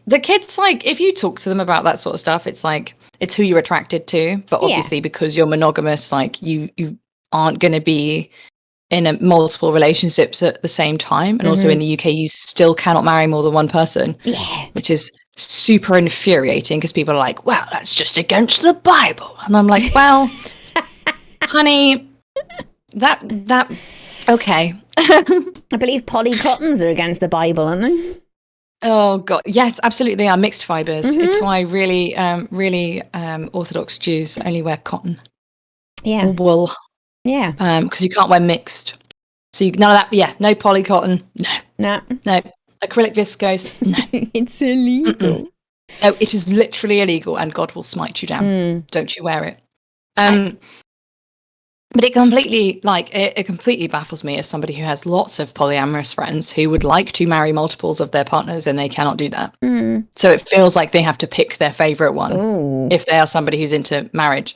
S3: the kids, like, if you talk to them about that sort of stuff, it's like, it's who you're attracted to. But obviously, because you're monogamous, like, you aren't going to be in multiple relationships at the same time. And also in the UK, you still cannot marry more than one person. Yeah. Which is super infuriating because people are like, well, that's just against the Bible. And I'm like, well, honey... That okay.
S1: I believe polycottons are against the Bible, aren't they?
S3: Oh God, yes, absolutely. They are mixed fibers. It's why really Orthodox Jews only wear cotton.
S1: Yeah,
S3: or wool.
S1: Yeah.
S3: Because you can't wear mixed. So none of that. Yeah, no polycotton. No. Acrylic viscose. No.
S1: It's illegal.
S3: Mm-mm. No, it is literally illegal, and God will smite you down. Don't you wear it. But it completely, it completely baffles me as somebody who has lots of polyamorous friends who would like to marry multiples of their partners, and they cannot do that. So it feels like they have to pick their favorite one if they are somebody who's into marriage.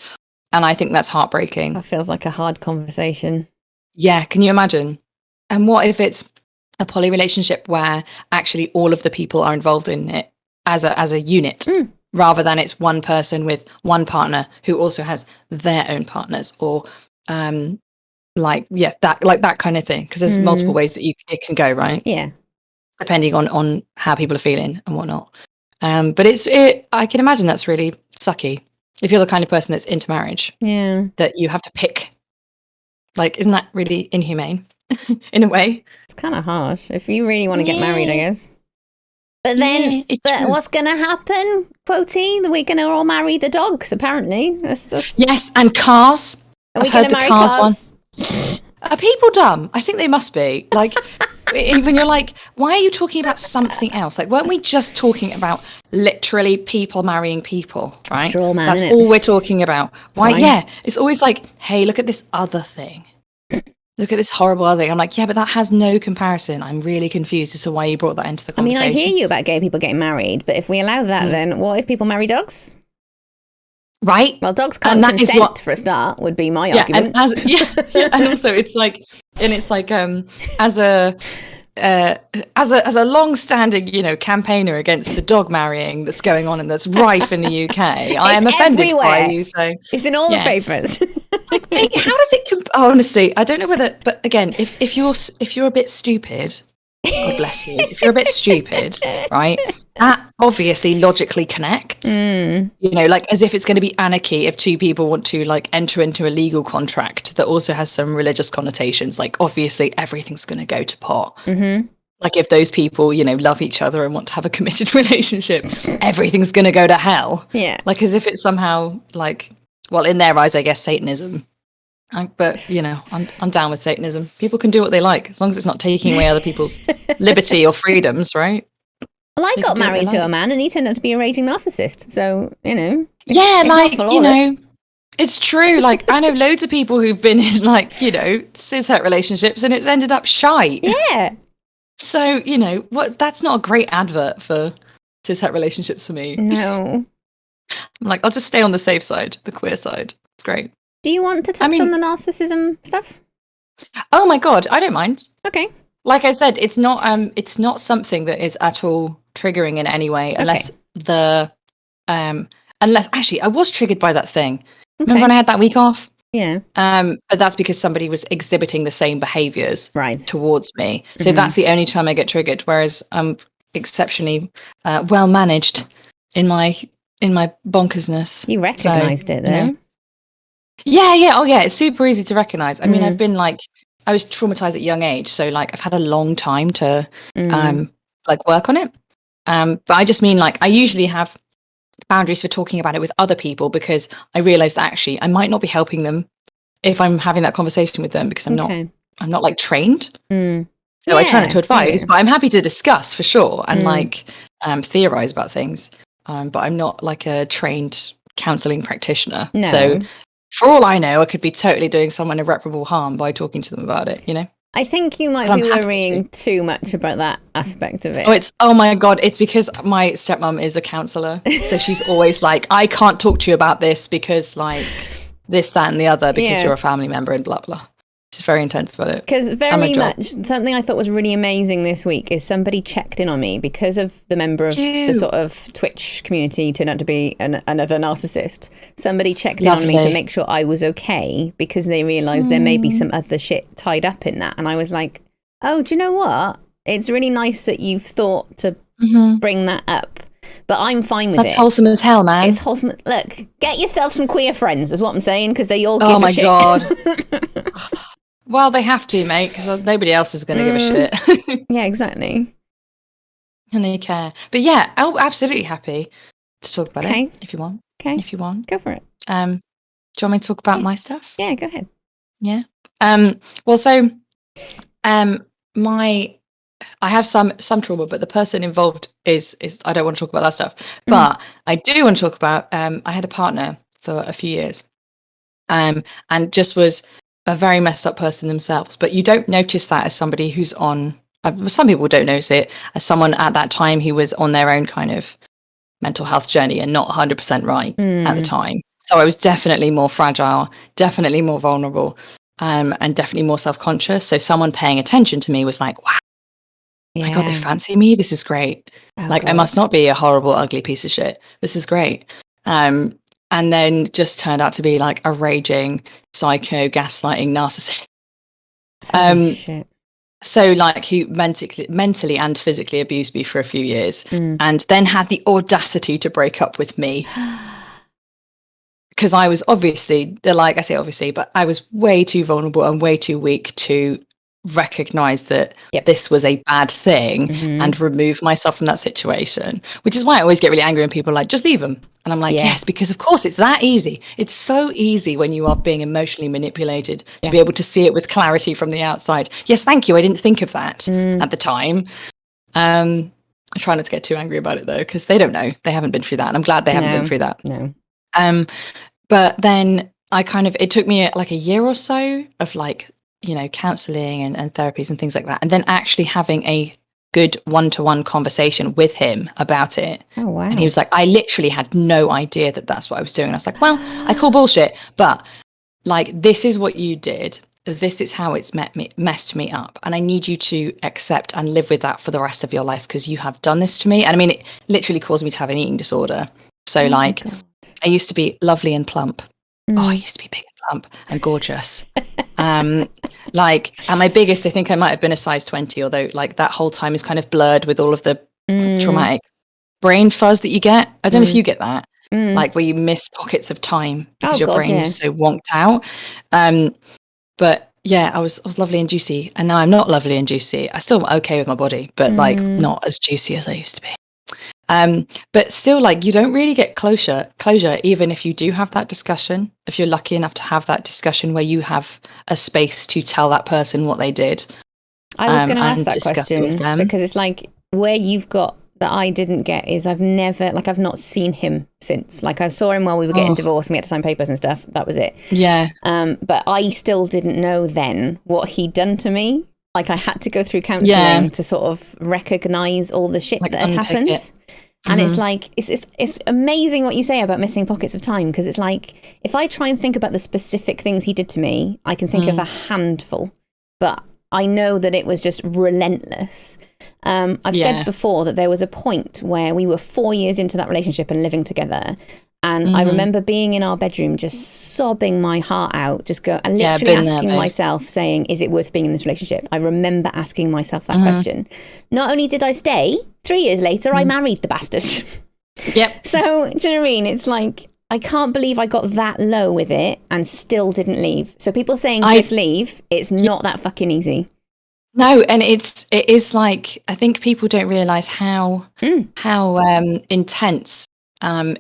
S3: And I think that's heartbreaking.
S1: That feels like a hard conversation.
S3: Yeah, can you imagine? And what if it's a poly relationship where actually all of the people are involved in it as a unit, rather than it's one person with one partner who also has their own partners, or that kind of thing? Because there's multiple ways that it can go, right?
S1: Yeah,
S3: depending on how people are feeling and whatnot. But I can imagine that's really sucky if you're the kind of person that's into marriage.
S1: Yeah,
S3: that you have to pick. Isn't that really inhumane in a way?
S1: it's kind of harsh if you really want to get married, I guess. But then, what's going to happen, Quotea? We're going to all marry the dogs, apparently. That's...
S3: Yes, and cars.
S1: Are we going to marry cars?
S3: One. Are people dumb? I think they must be. Even you're like, why are you talking about something else? Weren't we just talking about literally people marrying people, right?
S1: Straw man,
S3: that's all we're talking about. Why? Yeah, it's always like, hey, look at this other thing. Look at this horrible other thing. I'm like, yeah, but that has no comparison. I'm really confused as to why you brought that into the conversation.
S1: I mean, I hear you about gay people getting married, but if we allow that, then what if people marry dogs?
S3: Right.
S1: Well, dogs can't consent for a start, would be my argument.
S3: And also it's like, as a long-standing, campaigner against the dog marrying that's going on and that's rife in the UK, I am offended
S1: everywhere.
S3: by you. So
S1: it's in all the papers.
S3: How does it? Honestly, I don't know whether. But again, if you're a bit stupid, God bless you. If you're a bit stupid, right? That obviously logically connects. As if it's going to be anarchy if two people want to enter into a legal contract that also has some religious connotations. Obviously everything's going to go to pot. If those people, love each other and want to have a committed relationship, everything's going to go to hell.
S1: Yeah.
S3: As if it's somehow well, in their eyes, I guess Satanism. But I'm down with Satanism. People can do what they like as long as it's not taking away other people's liberty or freedoms, right?
S1: Well, I got married to a man, and he turned out to be a raging narcissist. So
S3: yeah,
S1: it's
S3: it's true. I know loads of people who've been in cis-het relationships, and it's ended up shite.
S1: Yeah.
S3: So what? That's not a great advert for cis-het relationships for me.
S1: No.
S3: I'm I'll just stay on the safe side, the queer side. It's great.
S1: Do you want to touch on the narcissism stuff?
S3: Oh my God, I don't mind.
S1: Okay.
S3: Like I said, it's not something that is at all triggering in any way, unless actually I was triggered by that thing. Remember when I had that week off?
S1: Yeah.
S3: But that's because somebody was exhibiting the same behaviours towards me. So that's the only time I get triggered. Whereas I'm exceptionally well managed in my bonkersness.
S1: You recognised it though.
S3: Yeah. Oh yeah, it's super easy to recognise. I mean, I've been I was traumatized at a young age, so I've had a long time to work on it. But I just mean I usually have boundaries for talking about it with other people, because I realize that actually I might not be helping them if I'm having that conversation with them, because I'm not trained. So I try not to advise, but I'm happy to discuss for sure and theorize about things. But I'm not a trained counseling practitioner.
S1: No.
S3: So for all I know, I could be totally doing someone irreparable harm by talking to them about it,
S1: I think you might be worrying too much about that aspect of it.
S3: Oh my God, it's because my stepmom is a counsellor. So she's always I can't talk to you about this because this, that and the other, because you're a family member and blah, blah. She's very intense about it.
S1: Because very much, something I thought was really amazing this week is somebody checked in on me because of the member of the sort of Twitch community turned out to be another narcissist. Somebody checked in on me to make sure I was okay, because they realised there may be some other shit tied up in that. And I was like, oh, do you know what? It's really nice that you've thought to bring that up. But I'm fine with it.
S3: That's wholesome as hell, man.
S1: It's wholesome. Look, get yourself some queer friends, is what I'm saying, because they all give a shit.
S3: Oh my God. Well, they have to, mate, because nobody else is going to give a shit.
S1: Yeah, exactly.
S3: And they care. But yeah, I'm absolutely happy to talk about it if you want.
S1: Okay.
S3: If you want.
S1: Go for it.
S3: Do you want me to talk about my stuff?
S1: Yeah, go ahead.
S3: Yeah. Well, so my I have some trauma, but the person involved is I don't want to talk about that stuff. But I do want to talk about I had a partner for a few years, and just was a very messed up person themselves. But you don't notice that as somebody who's on. Some people don't notice it as someone at that time who was on their own kind of mental health journey and not 100% right at the time. So I was definitely more fragile, definitely more vulnerable, and definitely more self-conscious. So someone paying attention to me was like, wow, my God, they fancy me. This is great. I must not be a horrible, ugly piece of shit. This is great. And then just turned out to be like a raging, psycho, gaslighting narcissist.
S1: Shit.
S3: So like who mentally and physically abused me for a few years and then had the audacity to break up with me. Because I was obviously, like I say obviously, but I was way too vulnerable and way too weak to recognize that this was a bad thing and remove myself from that situation, which is why I always get really angry when people are like, just leave them. And I'm like, yes, because of course it's that easy. It's so easy when you are being emotionally manipulated to be able to see it with clarity from the outside. Yes, thank you. I didn't think of that at the time. I try not to get too angry about it though, because they don't know. They haven't been through that. And I'm glad they haven't been through that.
S1: No.
S3: But then it took me like a year or so of like, you know, counseling and therapies and things like that. And then actually having a good one-to-one conversation with him about it.
S1: Oh, wow.
S3: And he was like, I literally had no idea that that's what I was doing. And I was like, well, I call bullshit, but like, this is what you did. This is how it's messed me up. And I need you to accept and live with that for the rest of your life because you have done this to me. And I mean, it literally caused me to have an eating disorder. So like, I used to be lovely and plump. Oh, I used to be big and plump and gorgeous. Like at my biggest, I think I might have been a size 20, although like that whole time is kind of blurred with all of the traumatic brain fuzz that you get. I don't know if you get that, like where you miss pockets of time because your brain is so wonked out. But yeah, I was lovely and juicy, and now I'm not lovely and juicy. I still okay with my body, but like not as juicy as I used to be. But still, like, you don't really get closure, even if you do have that discussion, if you're lucky enough to have that discussion where you have a space to tell that person what they did.
S1: I was going to ask that question because it's like where you've got that I didn't get is I've not seen him since. Like I saw him while we were getting divorced and we had to sign papers and stuff. That was it.
S3: Yeah.
S1: But I still didn't know then what he'd done to me. Like I had to go through counselling to sort of recognise all the shit that had happened. And it's like, it's amazing what you say about missing pockets of time, because it's like, if I try and think about the specific things he did to me, I can think of a handful, but I know that it was just relentless. I've said before that there was a point where we were 4 years into that relationship and living together. And I remember being in our bedroom, just sobbing my heart out, and literally asking myself, saying, is it worth being in this relationship? I remember asking myself that question. Not only did I stay, 3 years later, I married the bastard.
S3: Yep.
S1: So, do you know what I mean? It's like, I can't believe I got that low with it and still didn't leave. So people saying just leave, it's not that fucking easy.
S3: No, and it is like, I think people don't realise how intense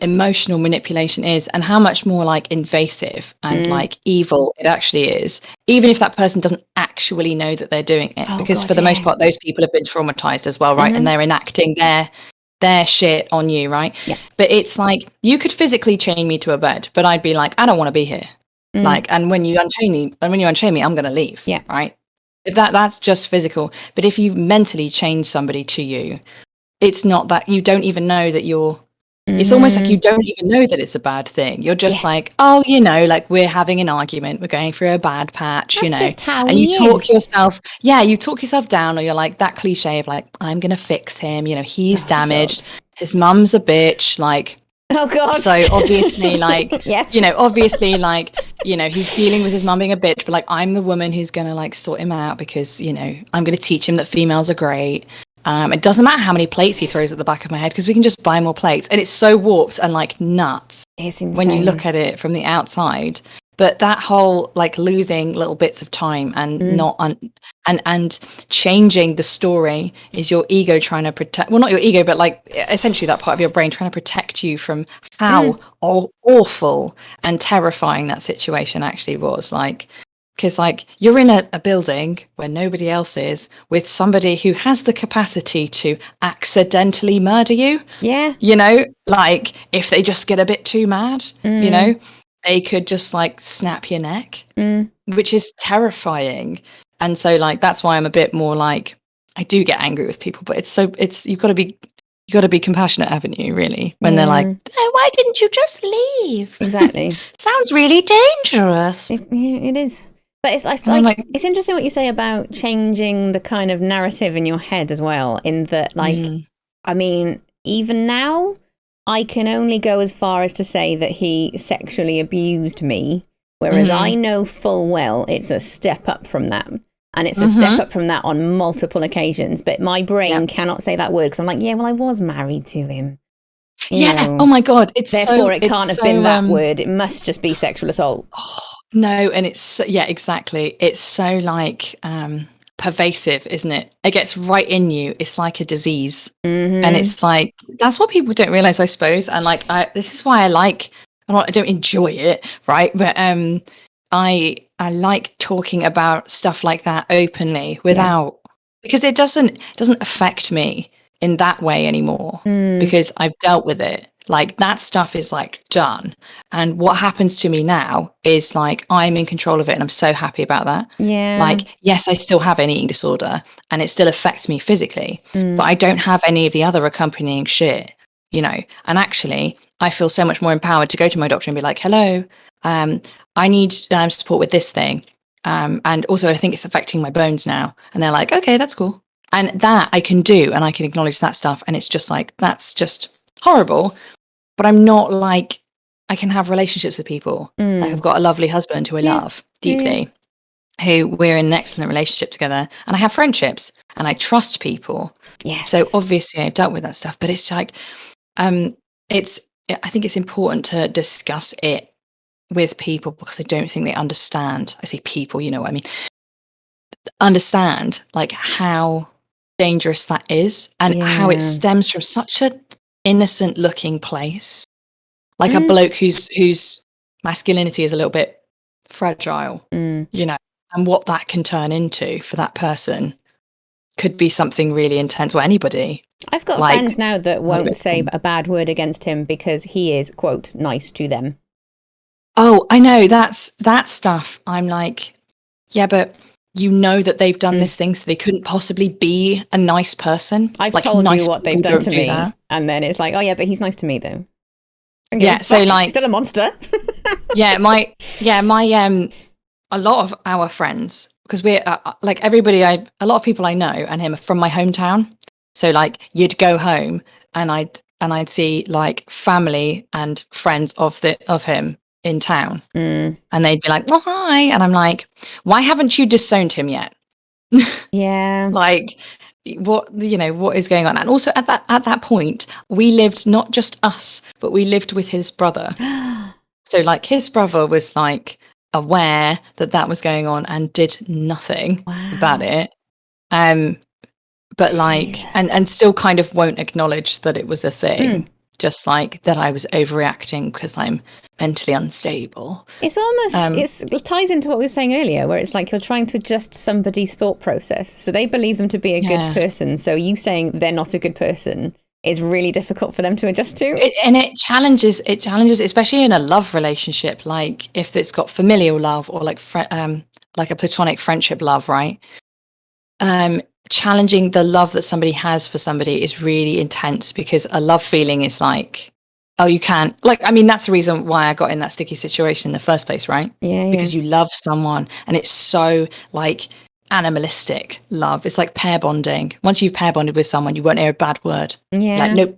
S3: emotional manipulation is, and how much more like invasive and like evil it actually is, even if that person doesn't actually know that they're doing it, because for the most part those people have been traumatized as well, right? And they're enacting their shit on you, right? But it's like, you could physically chain me to a bed, but I'd be like, I don't want to be here. Like, and when you unchain me, I'm gonna leave. Right? That's just physical. But if you mentally change somebody to you, it's not that, you don't even know that you're it's almost like you don't even know that it's a bad thing. You're just like, oh, you know, like we're having an argument, we're going through a bad patch,
S1: That's
S3: you know.
S1: just how
S3: and you
S1: talk
S3: yourself down, or you're like that cliche of like, I'm gonna fix him, you know, he's damaged, his mum's a bitch, like,
S1: oh god.
S3: So obviously like
S1: yes.
S3: you know, obviously like, you know, he's dealing with his mum being a bitch, but like, I'm the woman who's gonna like sort him out, because, you know, I'm gonna teach him that females are great. It doesn't matter how many plates he throws at the back of my head, because we can just buy more plates. And it's so warped and like nuts when you look at it from the outside. But that whole like losing little bits of time and and changing the story is your ego trying to protect, well, not your ego, but like essentially that part of your brain trying to protect you from how awful and terrifying that situation actually was. Like, Because like you're in a building where nobody else is with somebody who has the capacity to accidentally murder you.
S1: Yeah.
S3: You know, like if they just get a bit too mad, you know, they could just like snap your neck, which is terrifying. And so like that's why I'm a bit more like I do get angry with people, but you've got to be compassionate, haven't you, really? When they're like, oh, why didn't you just leave?
S1: Exactly.
S3: Sounds really dangerous.
S1: It is. But it's it's interesting what you say about changing the kind of narrative in your head as well, in that, like, I mean, even now, I can only go as far as to say that he sexually abused me, whereas I know full well it's a step up from that. And it's a step up from that on multiple occasions. But my brain cannot say that word because I'm like, yeah, well, I was married to him. You know.
S3: Oh my God.
S1: Therefore, it can't have been that word. It must just be sexual assault.
S3: No, and exactly. It's so like pervasive, isn't it? It gets right in you. It's like a disease. And it's like, that's what people don't realize, I suppose. And like, this is why I don't enjoy it, right? But I like talking about stuff like that openly because it doesn't affect me in that way anymore because I've dealt with it. Like that stuff is like done. And what happens to me now is like I'm in control of it and I'm so happy about that.
S1: Yeah.
S3: Like, yes, I still have an eating disorder and it still affects me physically, but I don't have any of the other accompanying shit, you know. And actually, I feel so much more empowered to go to my doctor and be like, hello, I need support with this thing. And also I think it's affecting my bones now. And they're like, okay, that's cool. And that I can do, and I can acknowledge that stuff. And it's just like, that's just horrible. But I'm not like, I can have relationships with people. Like I've got a lovely husband who I love deeply, who we're in an excellent relationship together. And I have friendships and I trust people.
S1: Yes.
S3: So obviously I've dealt with that stuff, but it's like, I think it's important to discuss it with people because I don't think they understand. I say people, you know what I mean? Understand like how dangerous that is and how it stems from such a innocent looking place, like a bloke whose masculinity is a little bit fragile, you know, and what that can turn into for that person could be something really intense. Well, anybody.
S1: I've got friends now that won't say a bad word against him because he is, quote, nice to them.
S3: Oh, I know, that stuff. I'm like, yeah, but you know that they've done this thing, so they couldn't possibly be a nice person.
S1: I've
S3: like,
S1: told
S3: nice
S1: you what they've done to me, and then it's like, oh yeah, but he's nice to me though. Okay,
S3: yeah, so like,
S1: still a monster.
S3: A lot of our friends, because we're like everybody, a lot of people I know and him are from my hometown. So like, you'd go home and I'd see like family and friends of him in town, and they'd be like, oh hi, and I'm like, why haven't you disowned him yet?
S1: Yeah.
S3: Like, what is going on? And also at that point we lived, not just us, but we lived with his brother. So like his brother was like aware that was going on and did nothing about it, but like and still kind of won't acknowledge that it was a thing. Just like that I was overreacting because I'm mentally unstable.
S1: It's almost, it ties into what we were saying earlier, where it's like you're trying to adjust somebody's thought process. So they believe them to be a good person. So you saying they're not a good person is really difficult for them to adjust to.
S3: It challenges, especially in a love relationship, like if it's got familial love or like a platonic friendship love, right? Challenging the love that somebody has for somebody is really intense, because a love feeling is like, oh, you can't, like, I mean, that's the reason why I got in that sticky situation in the first place, right? Because you love someone and it's so like animalistic love. It's like pair bonding. Once you've pair bonded with someone, you won't hear a bad word. Like, nope,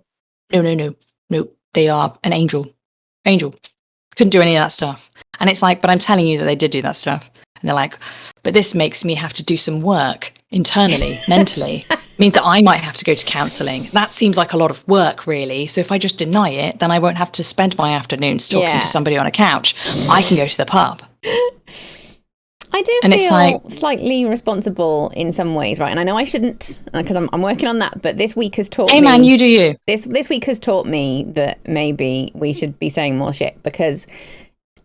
S3: no, they are an angel. Couldn't do any of that stuff. And it's like, but I'm telling you that they did do that stuff. And they're like, but this makes me have to do some work internally, mentally. Means that I might have to go to counselling. That seems like a lot of work, really. So if I just deny it, then I won't have to spend my afternoons talking to somebody on a couch. I can go to the pub.
S1: I do feel slightly responsible in some ways, right? And I know I shouldn't, because I'm working on that. But this week has taught me.
S3: Hey, man, you do you.
S1: This week has taught me that maybe we should be saying more shit, because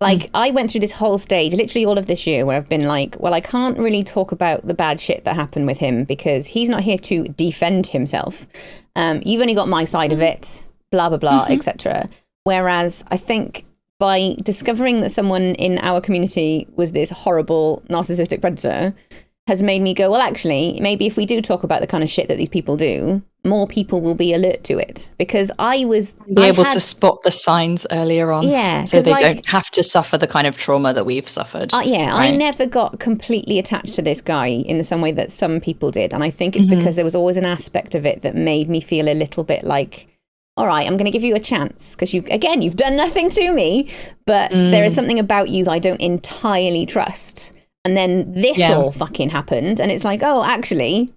S1: Like, I went through this whole stage, literally all of this year, where I've been like, well, I can't really talk about the bad shit that happened with him because he's not here to defend himself. You've only got my side of it, blah, blah, blah, etc. Whereas I think by discovering that someone in our community was this horrible narcissistic predator has made me go, well, actually, maybe if we do talk about the kind of shit that these people do, more people will be alert to it. Because I was
S3: able to spot the signs earlier on.
S1: Yeah.
S3: So they don't have to suffer the kind of trauma that we've suffered.
S1: Yeah, right? I never got completely attached to this guy in the same way that some people did. And I think it's because there was always an aspect of it that made me feel a little bit like, all right, I'm going to give you a chance because you've done nothing to me, but there is something about you that I don't entirely trust. And then this all fucking happened. And it's like, oh, actually,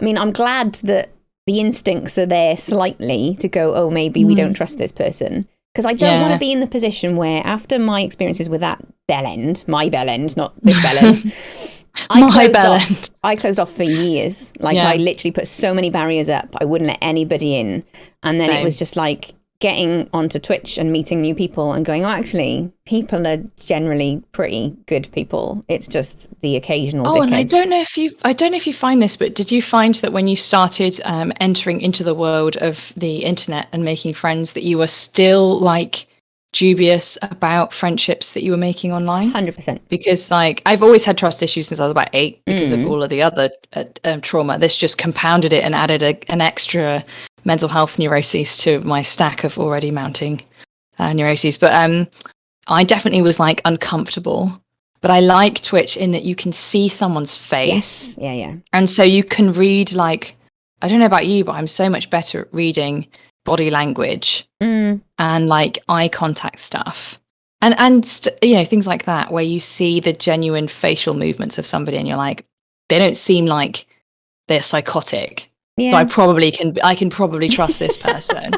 S1: I mean, I'm glad that the instincts are there slightly to go, oh, maybe we don't trust this person. Because I don't want to be in the position where after my experiences with that bellend, my bellend, not this bellend, I closed off for years. Like I literally put so many barriers up. I wouldn't let anybody in. And then it was just like getting onto Twitch and meeting new people and going, oh, actually, people are generally pretty good people. It's just the occasional dickheads.
S3: And I don't know if you find this, but did you find that when you started entering into the world of the internet and making friends, that you were still like dubious about friendships that you were making online?
S1: 100%.
S3: Because like I've always had trust issues since I was about 8 because of all of the other trauma. This just compounded it and added an extra mental health neuroses to my stack of already mounting neuroses. But I definitely was like uncomfortable. But I like Twitch in that you can see someone's face.
S1: Yes. Yeah. And
S3: so you can read, like, I don't know about you, but I'm so much better at reading body language and like eye contact stuff. And things like that, where you see the genuine facial movements of somebody and you're like, they don't seem like they're psychotic. Yeah. So I can probably trust this person.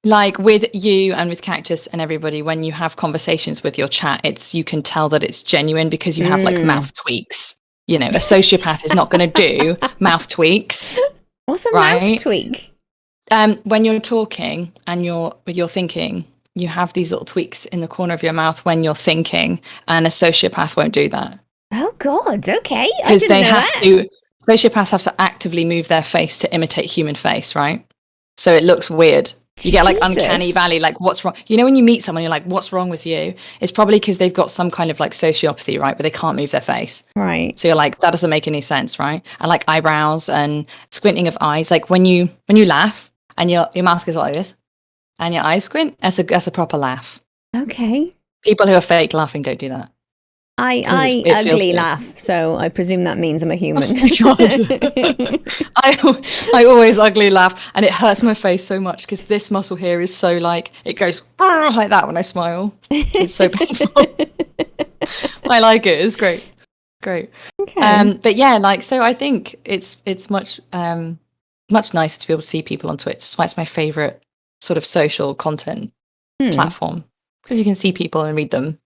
S3: Like with you and with Cactus and everybody, when you have conversations with your chat, you can tell that it's genuine because you have like mouth tweaks. A sociopath is not going to do mouth tweaks.
S1: What's a mouth tweak?
S3: When you're talking and you're thinking, you have these little tweaks in the corner of your mouth when you're thinking, and a sociopath won't do that.
S1: Oh God, okay.
S3: Because they have to. Sociopaths have to actively move their face to imitate human face, right? So it looks weird. You get like uncanny valley, like what's wrong? When you meet someone, you're like, what's wrong with you? It's probably because they've got some kind of like sociopathy, right? But they can't move their face.
S1: Right.
S3: So you're like, that doesn't make any sense, right? And like eyebrows and squinting of eyes. Like when you laugh and your mouth goes like this and your eyes squint, that's a proper laugh.
S1: Okay.
S3: People who are fake laughing don't do that.
S1: I ugly laugh, so I presume that means I'm a human.
S3: Oh my God. I always ugly laugh, and it hurts my face so much because this muscle here is so like, it goes like that when I smile. It's so painful. I like it. It's great. Okay. But yeah, like, so I think it's much nicer to be able to see people on Twitch. That's why it's my favorite sort of social content platform, because you can see people and read them.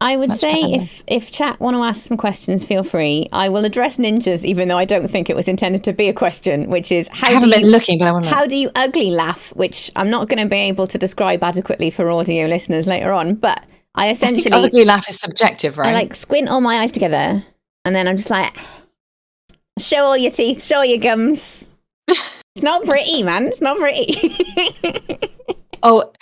S1: I would say if chat want to ask some questions, feel free. I will address ninjas, even though I don't think it was intended to be a question, which is how do you ugly laugh, which I'm not going to be able to describe adequately for audio listeners later on, but I think
S3: ugly laugh is subjective, right?
S1: I like squint all my eyes together and then I'm just like, show all your teeth, show all your gums. It's not pretty, man. It's not pretty.
S3: Oh,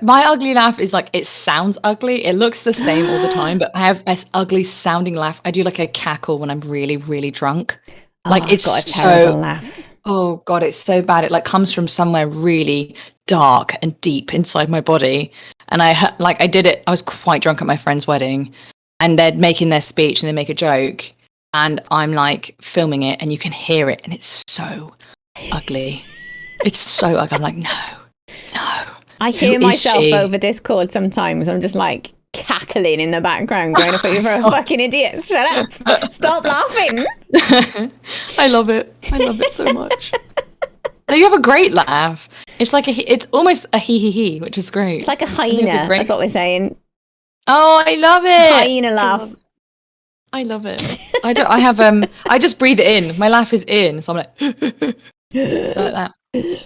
S3: my ugly laugh is like, it sounds ugly. It looks the same all the time, but I have this ugly sounding laugh. I do like a cackle when I'm really, really drunk. Like it's
S1: got a terrible laugh.
S3: Oh God, it's so bad. It like comes from somewhere really dark and deep inside my body. And I did it. I was quite drunk at my friend's wedding, and they're making their speech and they make a joke, and I'm like filming it, and you can hear it, and it's so ugly. It's so ugly. I'm like, no.
S1: I hear myself over Discord sometimes. I'm just like cackling in the background, going, I thought you were a fucking idiot. Shut up. Stop laughing.
S3: I love it. I love it so much. No, you have a great laugh. It's like it's almost a he, which is great.
S1: It's like a hyena. That's what we're saying.
S3: Oh, I love it.
S1: Hyena laugh.
S3: I love it. I just breathe it in. My laugh is in, so I'm like like that.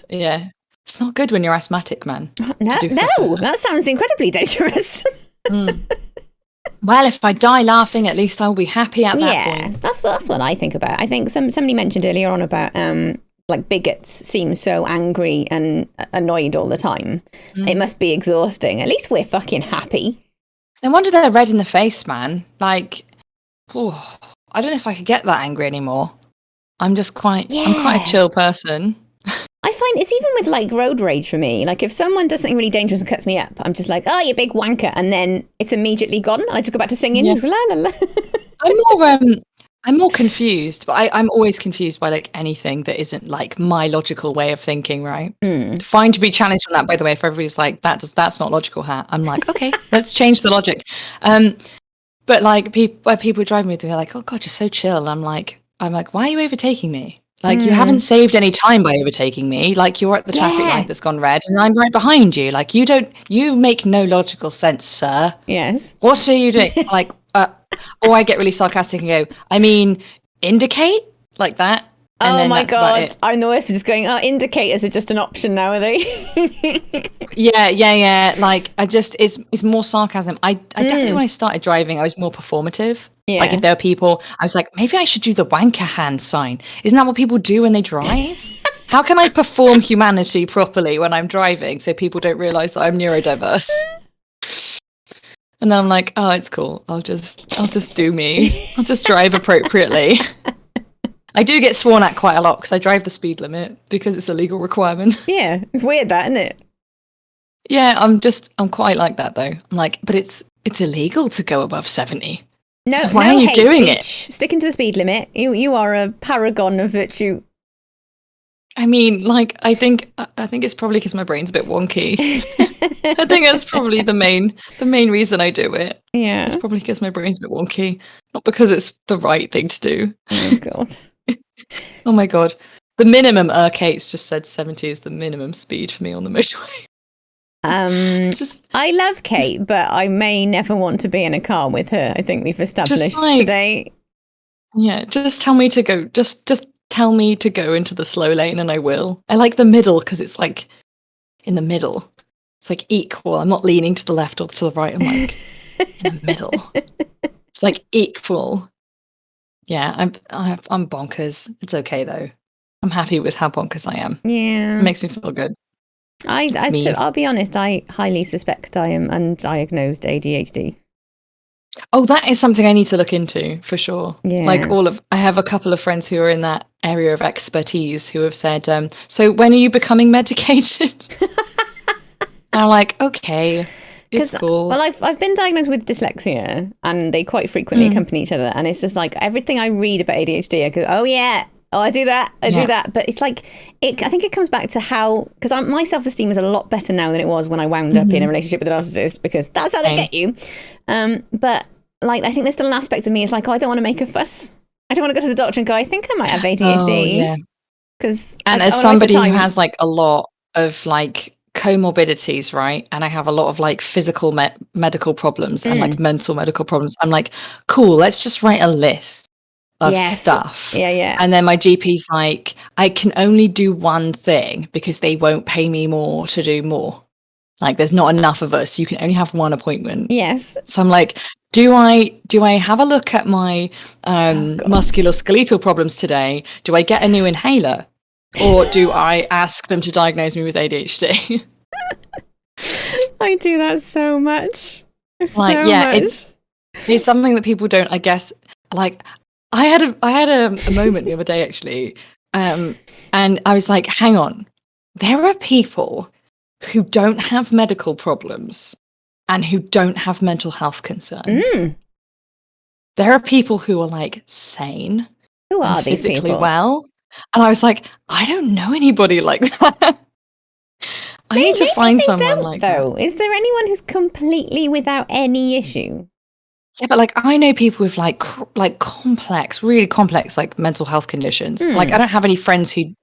S3: Yeah. It's not good when you're asthmatic, man.
S1: No, that sounds incredibly dangerous.
S3: Well, if I die laughing, at least I'll be happy at that point.
S1: Yeah, that's what I think about. I think somebody mentioned earlier on about like bigots seem so angry and annoyed all the time. It must be exhausting. At least we're fucking happy.
S3: No wonder they're red in the face, man. Like, I don't know if I could get that angry anymore. I'm quite a chill person.
S1: I find it's even with like road rage for me. Like if someone does something really dangerous and cuts me up, I'm just like, oh, you big wanker. And then it's immediately gone. I just go back to singing.
S3: Yeah.
S1: Just, la, la, la.
S3: I'm more confused, but I'm always confused by like anything that isn't like my logical way of thinking, right? Fine to be challenged on that, by the way, if everybody's like, that's not logical, Hat. I'm like, okay, let's change the logic. But like people drive me, they're like, oh God, you're so chill. And I'm like, why are you overtaking me? Like you haven't saved any time by overtaking me. Like you're at the traffic light that's gone red and I'm right behind you. Like you make no logical sense, sir.
S1: Yes.
S3: What are you doing? Like, or I get really sarcastic and go, I mean, indicate like that. And
S1: oh my God. I'm the worst for just going, oh, indicators are just an option now, are they?
S3: Yeah. Like it's more sarcasm. I definitely, when I started driving, I was more performative. Yeah. Like if there were people, I was like, maybe I should do the wanker hand sign. Isn't that what people do when they drive? How can I perform humanity properly when I'm driving so people don't realize that I'm neurodiverse? And then I'm like, oh, it's cool. I'll just do me. I'll just drive appropriately. I do get sworn at quite a lot because I drive the speed limit because it's a legal requirement.
S1: Yeah, it's weird that, isn't it?
S3: Yeah, I'm quite like that though. I'm like, but it's illegal to go above 70.
S1: No,
S3: so why are you doing it?
S1: Sticking to the speed limit. You are a paragon of virtue.
S3: I mean, like, I think it's probably because my brain's a bit wonky. I think that's probably the main reason I do it.
S1: Yeah,
S3: it's probably because my brain's a bit wonky, not because it's the right thing to do.
S1: Oh God.
S3: Oh my God. The minimum, Kate's just said 70 is the minimum speed for me on the motorway.
S1: I love Kate, but I may never want to be in a car with her. I think we've established today.
S3: Yeah, just tell me to go. Just tell me to go into the slow lane and I will. I like the middle because it's like in the middle. It's like equal. I'm not leaning to the left or to the right. I'm like in the middle. It's like equal. Yeah, I'm bonkers. It's okay though. I'm happy with how bonkers I am.
S1: Yeah,
S3: it makes me feel good.
S1: I'll be honest. I highly suspect I am undiagnosed ADHD.
S3: Oh, that is something I need to look into for sure.
S1: Yeah.
S3: Like I have a couple of friends who are in that area of expertise who have said, so when are you becoming medicated? And I'm like, okay, it's cool.
S1: Well, I've been diagnosed with dyslexia and they quite frequently accompany each other. And it's just like everything I read about ADHD, I go, oh yeah, oh, I do that. Do that. But it's like, I think it comes back to how, because my self-esteem is a lot better now than it was when I wound up in a relationship with a narcissist, because that's how they get you. But like, I think there's still an aspect of me. It's like, oh, I don't want to make a fuss. I don't want to go to the doctor and go, I think I might have ADHD.
S3: Oh, yeah.
S1: And
S3: as somebody who has like a lot of like comorbidities, right? And I have a lot of like physical medical problems and like mental medical problems. I'm like, cool, let's just write a list of stuff.
S1: Yeah.
S3: And then my GP's like, I can only do one thing because they won't pay me more to do more. Like there's not enough of us. You can only have one appointment.
S1: Yes.
S3: So I'm like, do I have a look at my musculoskeletal problems today? Do I get a new inhaler? Or do I ask them to diagnose me with ADHD?
S1: I do that so much.
S3: It's something that people don't, I guess, like I had a moment the other day actually, and I was like, hang on, there are people who don't have medical problems and who don't have mental health concerns. There are people who are like sane.
S1: Who are these
S3: physically
S1: people?
S3: Well, and I was like, I don't know anybody like that. I need to find someone like that.
S1: Is there anyone who's completely without any issue?
S3: Yeah, but like I know people with like complex, really complex like mental health conditions. Like I don't have any friends who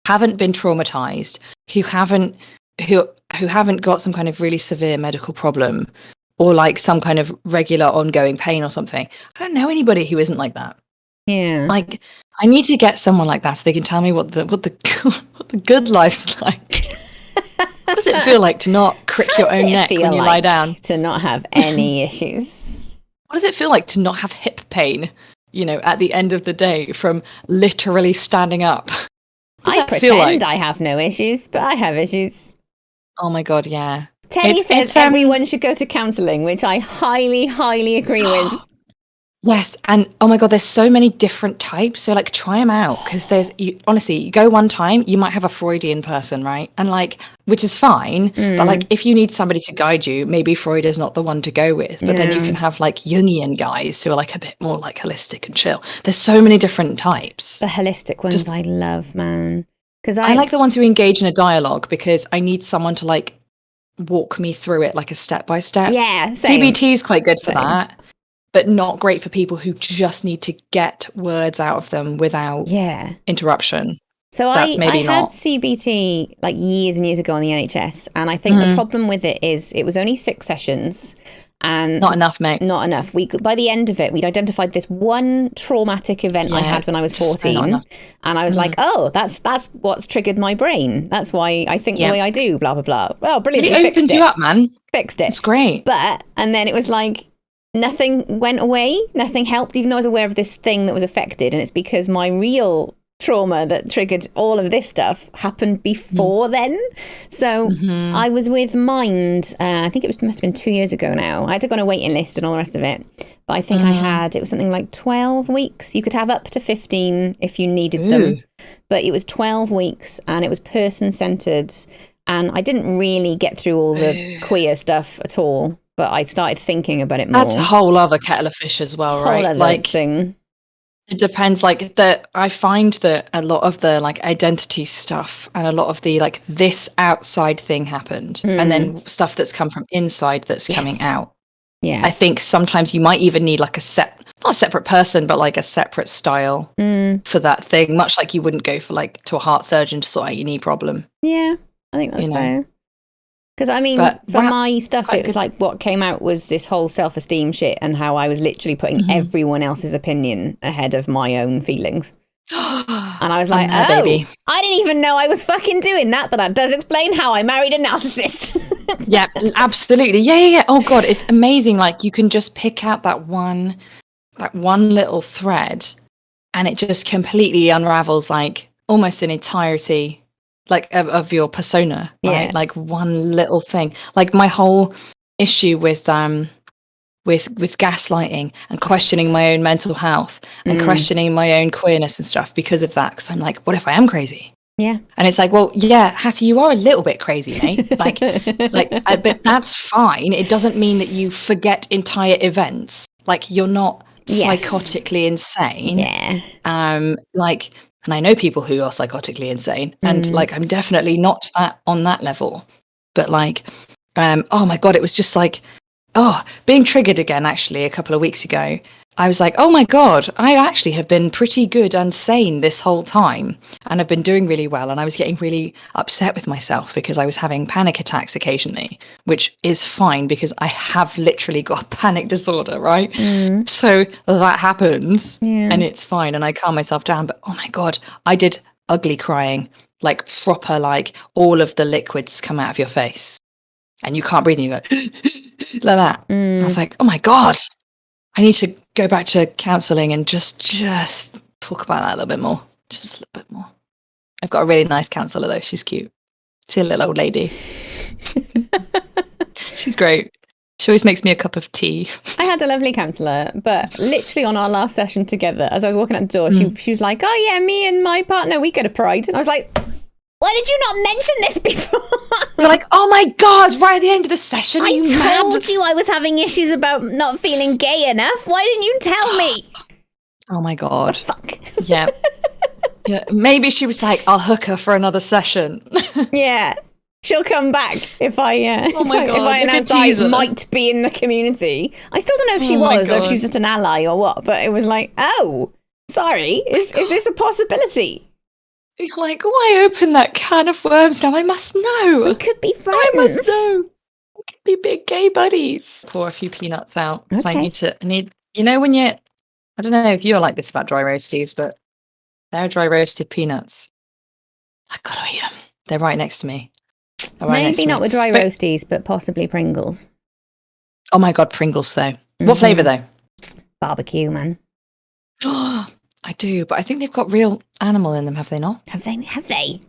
S3: haven't been traumatized, who haven't got some kind of really severe medical problem or like some kind of regular ongoing pain or something. I don't know anybody who isn't like that.
S1: Yeah.
S3: Like I need to get someone like that so they can tell me what the good life's like. What does it feel like to not crick
S1: How
S3: your
S1: does
S3: own
S1: it
S3: neck
S1: feel
S3: when you lie down?
S1: to not have any issues?
S3: What does it feel like to not have hip pain, at the end of the day from literally standing up?
S1: I pretend I have no issues, but I have issues.
S3: Oh my God, yeah.
S1: Teddy says everyone should go to counselling, which I highly, highly agree with.
S3: Yes, and oh my God, there's so many different types. So try them out, because honestly, you go one time, you might have a Freudian person, right? And which is fine, but if you need somebody to guide you, maybe Freud is not the one to go with. But then you can have Jungian guys who are a bit more holistic and chill. There's so many different types.
S1: The holistic ones I love, man. Because
S3: I like the ones who engage in a dialogue, because I need someone to walk me through it a step by step.
S1: Yeah, same.
S3: DBT is quite good for that, but not great for people who just need to get words out of them without interruption.
S1: So I had CBT years and years ago on the NHS, and I think the problem with it is it was only 6 sessions. And
S3: not enough, mate.
S1: Not enough. By the end of it, we'd identified this one traumatic event I had when I was 14, and I was like, "Oh, that's what's triggered my brain. That's why I think the way I do." Blah blah blah. Well, brilliant.
S3: It opened you up, man.
S1: Fixed it.
S3: It's great.
S1: And then it was nothing went away. Nothing helped, even though I was aware of this thing that was affected, and it's because my real trauma that triggered all of this stuff happened before then. So I was with Mind, I think it must have been 2 years ago now. I had to go on a waiting list and all the rest of it, but I think it was something like 12 weeks. You could have up to 15 if you needed them, but it was 12 weeks, and it was person-centered, and I didn't really get through all the queer stuff at all, but I started thinking about it more.
S3: That's a whole other kettle of fish as well, right?
S1: Whole other thing.
S3: It depends. I find that a lot of the identity stuff and a lot of the this outside thing happened, and then stuff that's come from inside that's coming out. Yeah, I think sometimes you might even need not a separate person, but a separate style for that thing. Much like you wouldn't go for to a heart surgeon to sort out your knee problem.
S1: Yeah, I think that's fair. Because for my stuff, it was what came out was this whole self-esteem shit, and how I was literally putting everyone else's opinion ahead of my own feelings. And I was like, baby. I didn't even know I was fucking doing that, but that does explain how I married a narcissist.
S3: Yeah, absolutely. Yeah. Oh God, it's amazing. You can just pick out that one little thread, and it just completely unravels almost an entirety of your persona, right? One little thing. My whole issue with gaslighting and questioning my own mental health and questioning my own queerness and stuff because of that. Because I'm what if I am crazy?
S1: Yeah.
S3: And it's well, yeah, Hattie, you are a little bit crazy, mate. But that's fine. It doesn't mean that you forget entire events. You're not psychotically insane.
S1: Yeah.
S3: And I know people who are psychotically insane, and I'm definitely not on that level. But oh my God, it was just being triggered again. Actually, a couple of weeks ago, I was oh my God, I actually have been pretty good and sane this whole time, and I've been doing really well. And I was getting really upset with myself because I was having panic attacks occasionally, which is fine because I have literally got panic disorder, right? So that happens, and it's fine, and I calm myself down. But oh my God, I did ugly crying, proper, all of the liquids come out of your face, and you can't breathe, and you go like that. I was oh my God, I need to go back to counselling and just talk about that a little bit more. Just a little bit more. I've got a really nice counsellor though. She's cute. She's a little old lady. She's great. She always makes me a cup of tea.
S1: I had a lovely counsellor, but literally on our last session together, as I was walking out the door, she was like, "Oh yeah, me and my partner, we go to Pride." And I was like, why did you not mention this before?
S3: You're oh my God, right at the end of the session.
S1: I told you I was having issues about not feeling gay enough. Why didn't you tell me?
S3: Oh my God.
S1: Fuck.
S3: Yeah. Yeah. Maybe she was I'll hook her for another session.
S1: Yeah. She'll come back if I
S3: oh my God,
S1: if I announce I might be in the community. I still don't know if she was or if she was just an ally or what, but it was oh, sorry, is this a possibility?
S3: You're I opened that can of worms now? I must know.
S1: We could be friends.
S3: I must know. We could be big gay buddies. Pour a few peanuts out. Okay. So I need, when I don't know if you're like this about dry roasties, but they're dry roasted peanuts. I gotta eat them. They're right next to me.
S1: Maybe not with dry roasties, but possibly Pringles.
S3: Oh my God, Pringles though. What flavour though?
S1: Barbecue, man.
S3: I do, but I think they've got real animal in them, have they not?
S1: Have they?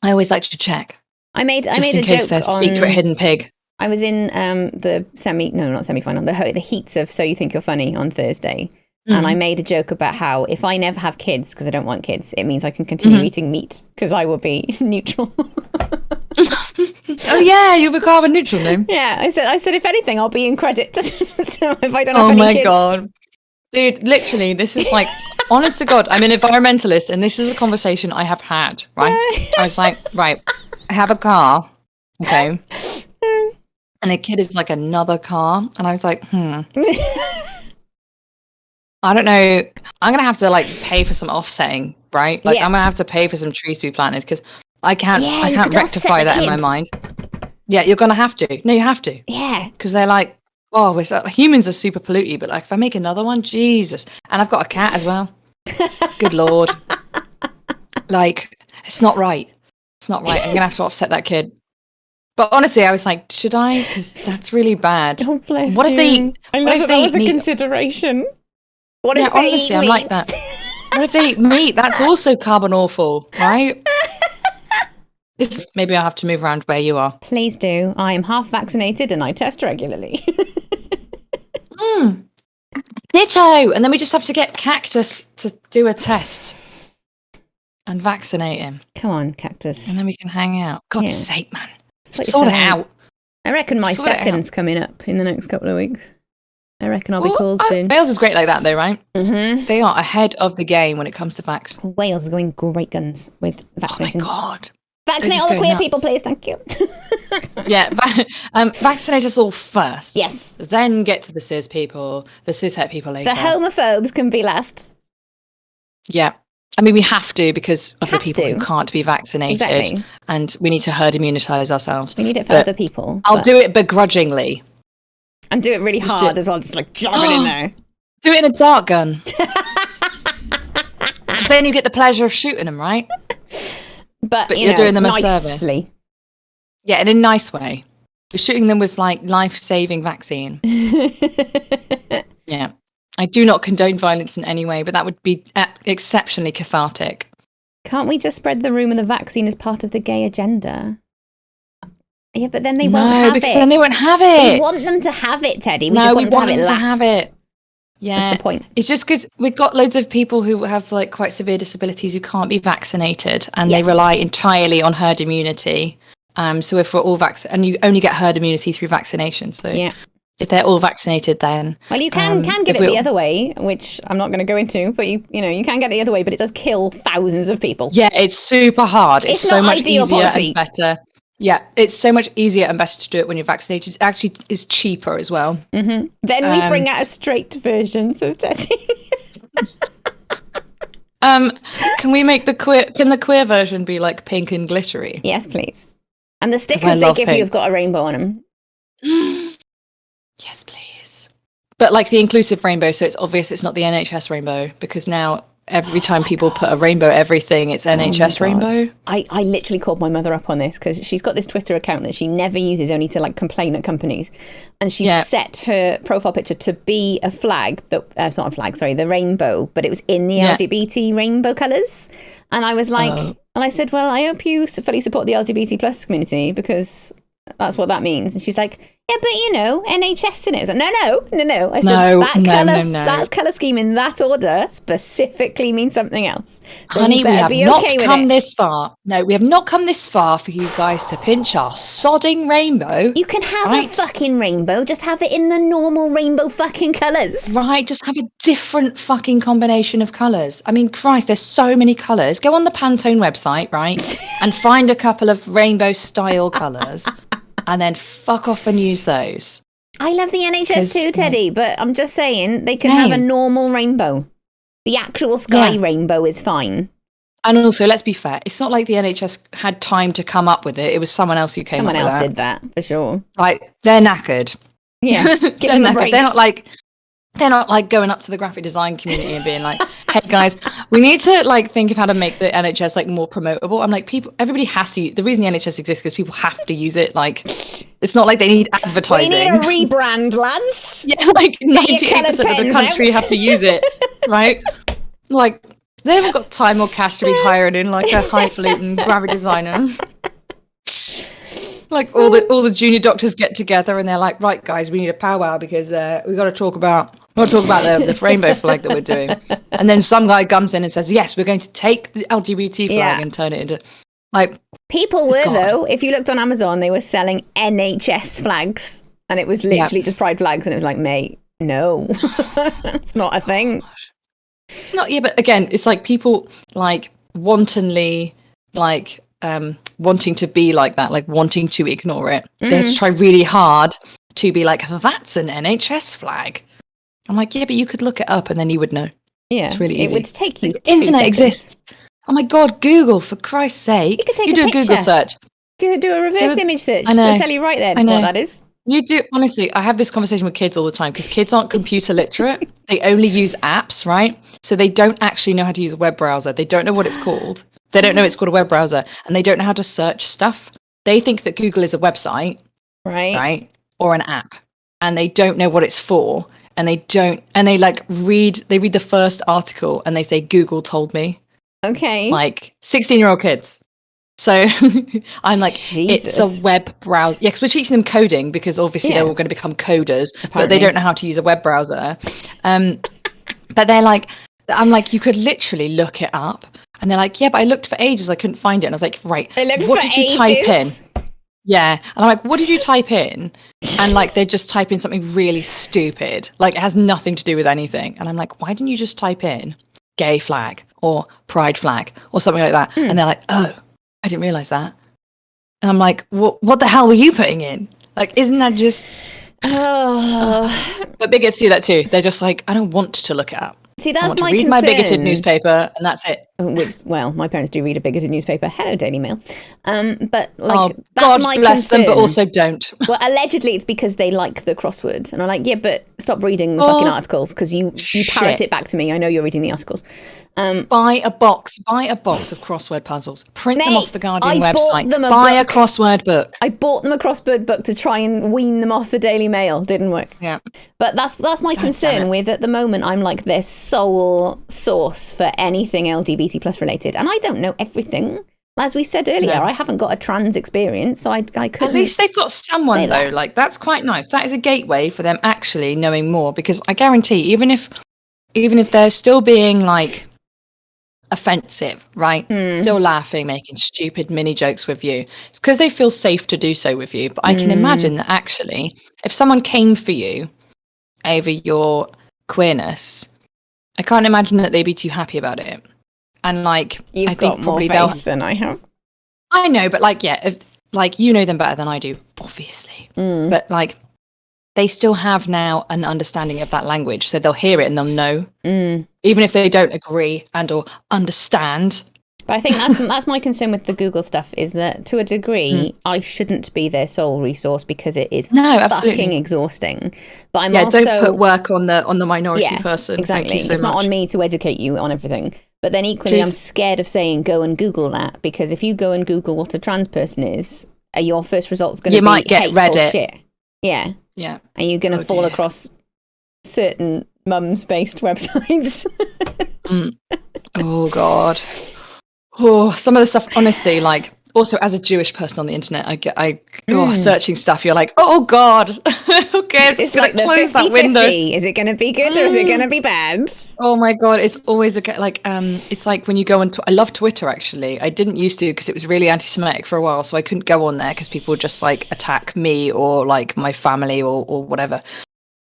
S3: I always like to check.
S1: I made a
S3: in case
S1: joke
S3: there's
S1: on...
S3: a secret hidden pig.
S1: I was in the semi-final, the heats of So You Think You're Funny on Thursday. And I made a joke about how if I never have kids, because I don't want kids, it means I can continue eating meat, because I will be neutral.
S3: Oh yeah, you'll be carbon neutral now.
S1: Yeah, I said if anything, I'll be in credit. So if I don't have any kids...
S3: God. Dude, literally, this is like, honest to God, I'm an environmentalist, and this is a conversation I have had, right? I was like, right, I have a car, okay? And a kid is like another car. And I was like, I don't know. I'm going to have to like pay for some offsetting, right? Like I'm going to have to pay for some trees to be planted because I can't rectify that in my mind. Yeah, you're going to have to. No, you have to.
S1: Yeah.
S3: Because they're like, humans are super polluted, but like if I make another one, Jesus. And I've got a cat as well. Good Lord. Like, it's not right. It's not right. I'm going to have to offset that kid. But honestly, I was like, should I? Because that's really bad.
S1: Oh, bless
S3: what if
S1: you.
S3: they?
S1: I love that was a consideration. What if they
S3: honestly,
S1: eat
S3: I'm
S1: meat?
S3: like that. What if they eat meat? That's also carbon awful, right? Maybe I have to move around where you are.
S1: Please do. I am half vaccinated and I test regularly.
S3: Ditto. And then we just have to get Cactus to do a test and vaccinate him.
S1: Come on, Cactus.
S3: And then we can hang out. God's sake, man.
S1: Sort
S3: it out.
S1: I reckon my second's coming up in the next couple of weeks. I reckon I'll be called soon.
S3: Wales is great like that though, right?
S1: Mm-hmm.
S3: They are ahead of the game when it comes to vax.
S1: Wales is going great guns with vaccination.
S3: Oh my God.
S1: Vaccinate all the queer people, please. Thank you.
S3: Yeah, vaccinate us all first.
S1: Yes.
S3: Then get to the cis people, the cishet people later.
S1: The homophobes can be last.
S3: Yeah. I mean, we have to because of the people who can't be vaccinated.
S1: Exactly.
S3: And we need to herd immunitize ourselves.
S1: We need it for other people.
S3: I'll do it begrudgingly.
S1: And do it really hard as well, just like jog it in there.
S3: Do it in a dart gun. Because then you get the pleasure of shooting them, right?
S1: But
S3: you're doing them a
S1: nicely.
S3: service. Yeah, in a nice way. You're shooting them with like life-saving vaccine. Yeah. I do not condone violence in any way, but that would be exceptionally cathartic.
S1: Can't we just spread the rumour the vaccine is part of the gay agenda? Yeah, but then they won't have it. No, because
S3: then they won't have it.
S1: We want them to have it, Teddy.
S3: We want them to have it. Yeah.
S1: That's the point.
S3: It's just because we've got loads of people who have like quite severe disabilities who can't be vaccinated and they rely entirely on herd immunity. So if we're all vaccinated, and you only get herd immunity through vaccination. So if they're all vaccinated, then... Well,
S1: you can get it the other way, which I'm not going to go into, but you can get it the other way, but it does kill thousands of people.
S3: Yeah, it's super hard. It's so much easier and better. Yeah, it's so much easier and better to do it when you're vaccinated. It actually is cheaper as well.
S1: Mm-hmm. Then we bring out a straight version, says Teddy.
S3: Can we make the queer version be like pink and glittery?
S1: Yes, please. And the stickers they give you have got a rainbow on them.
S3: Yes, please. But like the inclusive rainbow, so it's obvious it's not the NHS rainbow because now every time people put a rainbow everything, it's NHS rainbow.
S1: I literally called my mother up on this because she's got this Twitter account that she never uses, only to like complain at companies. And she set her profile picture to be a flag that it's not a flag, sorry, the rainbow, but it was in the LGBT rainbow colours. And I was like, and I said, well, I hope you fully support the LGBT plus community because that's what that means. And she's like, yeah, but NHS in it. I was like, no. I said that colour scheme in that order specifically means something else. So
S3: honey, we have not come this far. No, we have not come this far for you guys to pinch our sodding rainbow.
S1: You can have a fucking rainbow, just have it in the normal rainbow fucking colours.
S3: Right, just have a different fucking combination of colours. I mean, Christ, there's so many colours. Go on the Pantone website, right, and find a couple of rainbow style colours. And then fuck off and use those.
S1: I love the NHS too, Teddy, but I'm just saying they can have a normal rainbow. The actual sky rainbow is fine.
S3: And also, let's be fair, it's not like the NHS had time to come up with it. It was someone else who came up with it.
S1: Someone else did that, for sure.
S3: Like, they're knackered.
S1: Yeah.
S3: They're knackered. They're not like, they're not like going up to the graphic design community and being like, hey guys, we need to like think of how to make the NHS like more promotable. I'm like, everybody has to the reason the NHS exists is because people have to use it. Like, it's not like they need advertising.
S1: We need a rebrand, lads.
S3: Yeah, like 98% of the country have to use it, right? Like, they haven't got time or cash to be hiring in like a highfalutin graphic designer. Like all the junior doctors get together and they're like, right guys, we need a powwow because we got to talk about the rainbow flag that we're doing. And then some guy comes in and says, yes, we're going to take the LGBT flag and turn it into like.
S1: People were though. If you looked on Amazon, they were selling NHS flags, and it was literally just pride flags, and it was like, mate, no, it's not a thing.
S3: It's not. Yeah, but again, it's like people like wantonly like. Wanting to be like that, like wanting to ignore it. They have to try really hard to be like, that's an NHS flag. I'm like, yeah, but you could look it up and then you would know.
S1: Yeah,
S3: it's really easy.
S1: It would take you.
S3: The internet exists. Oh my god, Google, for Christ's sake!
S1: You
S3: do a Google search.
S1: You could do a reverse image search.
S3: I know.
S1: They'll tell you right then what that is.
S3: You do, honestly. I have this conversation with kids all the time because kids aren't computer literate. They only use apps, right? So they don't actually know how to use a web browser. They don't know what it's called. They don't know it's called a web browser, and they don't know how to search stuff. They think that Google is a website, right, or an app, and they don't know what it's for. And they like read the first article and they say Google told me.
S1: Okay.
S3: Like 16-year-old kids. So I'm like,
S1: Jesus.
S3: It's a web browser. Yeah, because we're teaching them coding because obviously they're all going to become coders, but they don't know how to use a web browser. But they're like, I'm like, you could literally look it up. And they're like, yeah, but I looked for ages. I couldn't find it. And I was like, right, what did you type in? Yeah. And I'm like, what did you type in? And like, they just type in something really stupid. Like, it has nothing to do with anything. And I'm like, why didn't you just type in gay flag or pride flag or something like that? And they're like, oh, I didn't realize that. And I'm like, what the hell were you putting in? Like, isn't that just... But bigots do that too. They're just like, I don't want to look it up.
S1: See, that's my concern.
S3: Read my bigoted newspaper, and that's it.
S1: Which, well, my parents do read a bigoted newspaper. Hello, Daily Mail. But like, that's
S3: God
S1: my
S3: bless
S1: concern.
S3: them, but also don't.
S1: Well, allegedly, it's because they like the crossword, and I'm like, yeah, but stop reading the fucking articles because you parrot it back to me. I know you're reading the articles.
S3: Buy a box of crossword puzzles. Print them off the Guardian website. Buy a crossword book.
S1: I bought them a crossword book to try and wean them off the Daily Mail. Didn't work.
S3: Yeah.
S1: But that's my concern with, at the moment, I'm like their sole source for anything LGBT plus related. And I don't know everything. As we said earlier, I haven't got a trans experience, so I couldn't. At
S3: least they've got someone, though. Like, that's quite nice. That is a gateway for them actually knowing more. Because I guarantee, even if they're still being, like, offensive, right? Still laughing, making stupid mini jokes with you. It's because they feel safe to do so with you. But I can imagine that actually, if someone came for you over your queerness, I can't imagine that they'd be too happy about it. And like,
S1: I think probably more faith than I have.
S3: I know, but like, yeah, like you know them better than I do, obviously. But like, they still have now an understanding of that language, so they'll hear it and they'll know, even if they don't agree and or understand. But
S1: I think that's my concern with the Google stuff, is that to a degree, I shouldn't be their sole resource because it is fucking exhausting. But I'm also
S3: don't put work on the minority person.
S1: Exactly.
S3: Thank you so
S1: it's
S3: much.
S1: not on me to educate you on everything. But then equally, I'm scared of saying go and Google that, because if you go and Google what a trans person is, your first result's going to be
S3: might get
S1: hateful
S3: Reddit.
S1: shit. Yeah.
S3: Yeah.
S1: And you're going to fall across certain mums-based websites.
S3: Oh God. Oh, some of the stuff, honestly, like, also as a Jewish person on the internet, I searching stuff, you're like, oh God. Okay, I'm just going to close that window.
S1: Is it going to be good or is it going to be bad?
S3: Oh my God, it's always like, it's like when you go on, I love Twitter actually. I didn't used to because it was really anti-Semitic for a while, so I couldn't go on there because people would just like attack me or like my family or whatever.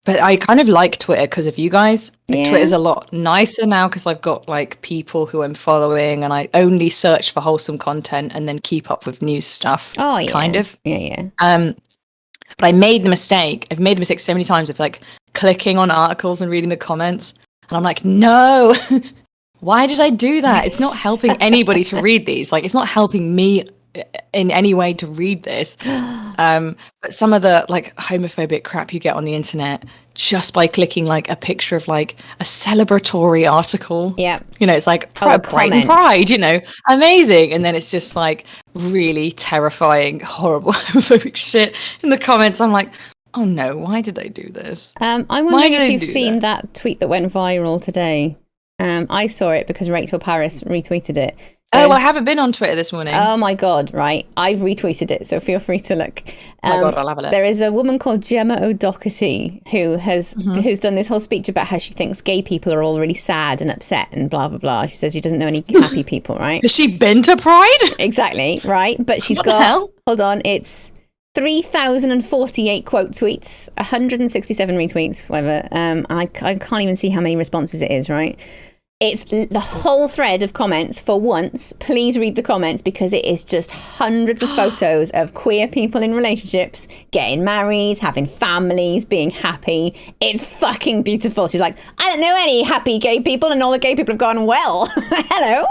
S3: But I kind of like Twitter because of you guys. Like, Twitter's a lot nicer now because I've got like people who I'm following, and I only search for wholesome content and then keep up with news stuff.
S1: Oh yeah,
S3: kind of.
S1: Yeah.
S3: But I made the mistake. I've made the mistake so many times of like clicking on articles and reading the comments, and I'm like, no, why did I do that? It's not helping anybody to read these. Like, it's not helping me in any way to read this. But some of the like homophobic crap you get on the internet just by clicking like a picture of like a celebratory article.
S1: Yeah.
S3: You know, it's like Brighton Pride, you know, amazing. And then it's just like really terrifying, horrible homophobic shit in the comments. I'm like, oh no, why did I do this?
S1: I'm wondering if you've seen that tweet that went viral today. I saw it because Rachel Paris retweeted it.
S3: I haven't been on Twitter this morning.
S1: Oh my God, right. I've retweeted it, so feel free to look.
S3: Oh my God, I'll have a look.
S1: There is a woman called Gemma O'Doherty who's done this whole speech about how she thinks gay people are all really sad and upset and blah, blah, blah. She says she doesn't know any happy people, right?
S3: Has she been to Pride?
S1: Exactly, right. But she's hold on, it's 3,048 quote tweets, 167 retweets, whatever. I can't even see how many responses it is, right? It's the whole thread of comments. For once, please read the comments because it is just hundreds of photos of queer people in relationships, getting married, having families, being happy. It's fucking beautiful. She's like, I don't know any happy gay people and all the gay people have gone well. Hello.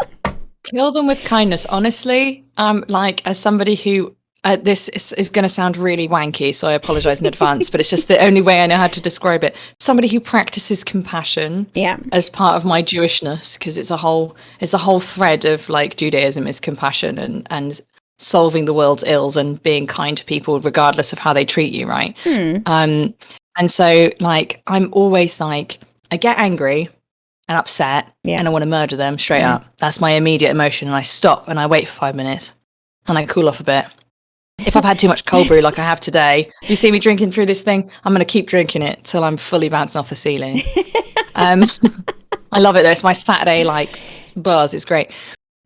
S3: Kill them with kindness. Honestly, like as somebody who this is going to sound really wanky, so I apologize in advance, but it's just the only way I know how to describe it. Somebody who practices compassion as part of my Jewishness, because it's a whole thread of like Judaism is compassion and solving the world's ills and being kind to people regardless of how they treat you, right? And so like I'm always like, I get angry and upset and I want to murder them straight up. That's my immediate emotion, and I stop and I wait for 5 minutes and I cool off a bit. If I've had too much cold brew like I have today, you see me drinking through this thing, I'm going to keep drinking it till I'm fully bouncing off the ceiling. I love it though. It's my Saturday like buzz. It's great.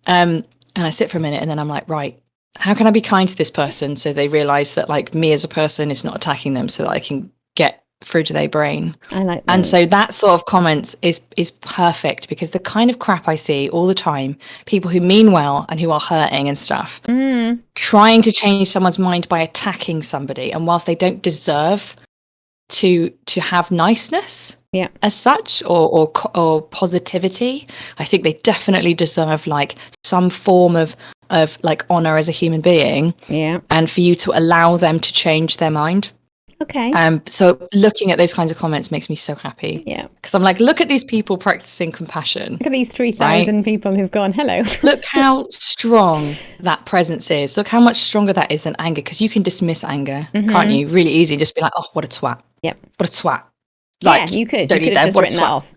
S3: And I sit for a minute and then I'm like, right, how can I be kind to this person so they realize that like me as a person is not attacking them, so that I can get through to their brain. I like that. And so that sort of comments is perfect, because the kind of crap I see all the time, people who mean well and who are hurting and stuff, trying to change someone's mind by attacking somebody, and whilst they don't deserve to have niceness as such or positivity, I think they definitely deserve like some form of like honor as a human being, and for you to allow them to change their mind.
S1: Okay.
S3: So looking at those kinds of comments makes me so happy. Yeah. Because I'm like, look at these people practicing compassion.
S1: Look at these 3,000 people who've gone, hello.
S3: Look how strong that presence is. Look how much stronger that is than anger. Because you can dismiss anger, can't you? Really easy. Just be like, oh, what a twat.
S1: Yep.
S3: What a twat. Like,
S1: you could. You could have just written that off.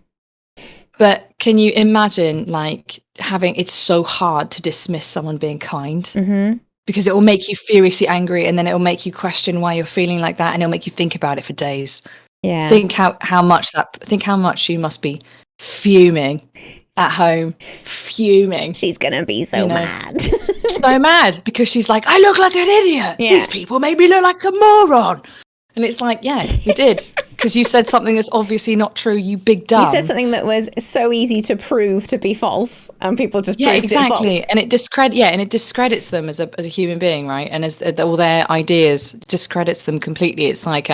S3: But can you imagine like it's so hard to dismiss someone being kind? Because it will make you furiously angry, and then it will make you question why you're feeling like that, and it'll make you think about it for days. Yeah. Think how much you must be fuming at home. Fuming.
S1: She's gonna be so mad.
S3: So mad, because she's like, I look like an idiot. Yeah. These people made me look like a moron. And it's like, yeah, you did. Because you said something that's obviously not true, you big dumb.
S1: You said something that was so easy to prove to be false, and people just proved it false.
S3: And it discredits them as a human being, right? And as all their ideas discredits them completely. It's like,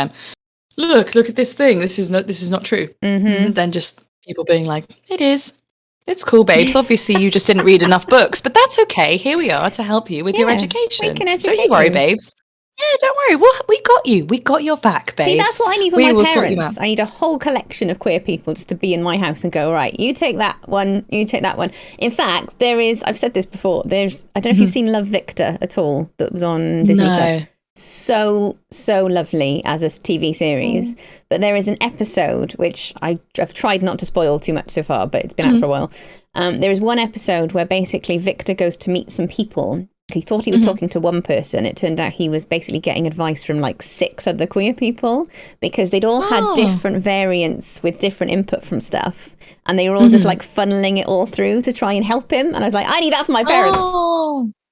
S3: look at this thing. This is not true. And then just people being like, it is. It's cool, babes. Obviously, you just didn't read enough books, but that's okay. Here we are to help you with your education.
S1: We can educate
S3: Don't you worry, babes. Yeah, don't worry. We got you. We got your back, babe.
S1: See, that's what I need for my parents. I need a whole collection of queer people just to be in my house and go, right, you take that one, you take that one. In fact, I've said this before, I don't know if you've seen Love, Victor at all, that was on Disney Plus. So lovely as a TV series. But there is an episode, which I've tried not to spoil too much so far, but it's been out for a while. There is one episode where basically Victor goes to meet some people. He thought he was talking to one person. It turned out he was basically getting advice from like 6 other queer people, because they'd all had different variants with different input from stuff. And they were all just like funneling it all through to try and help him. And I was like, I need that for my parents.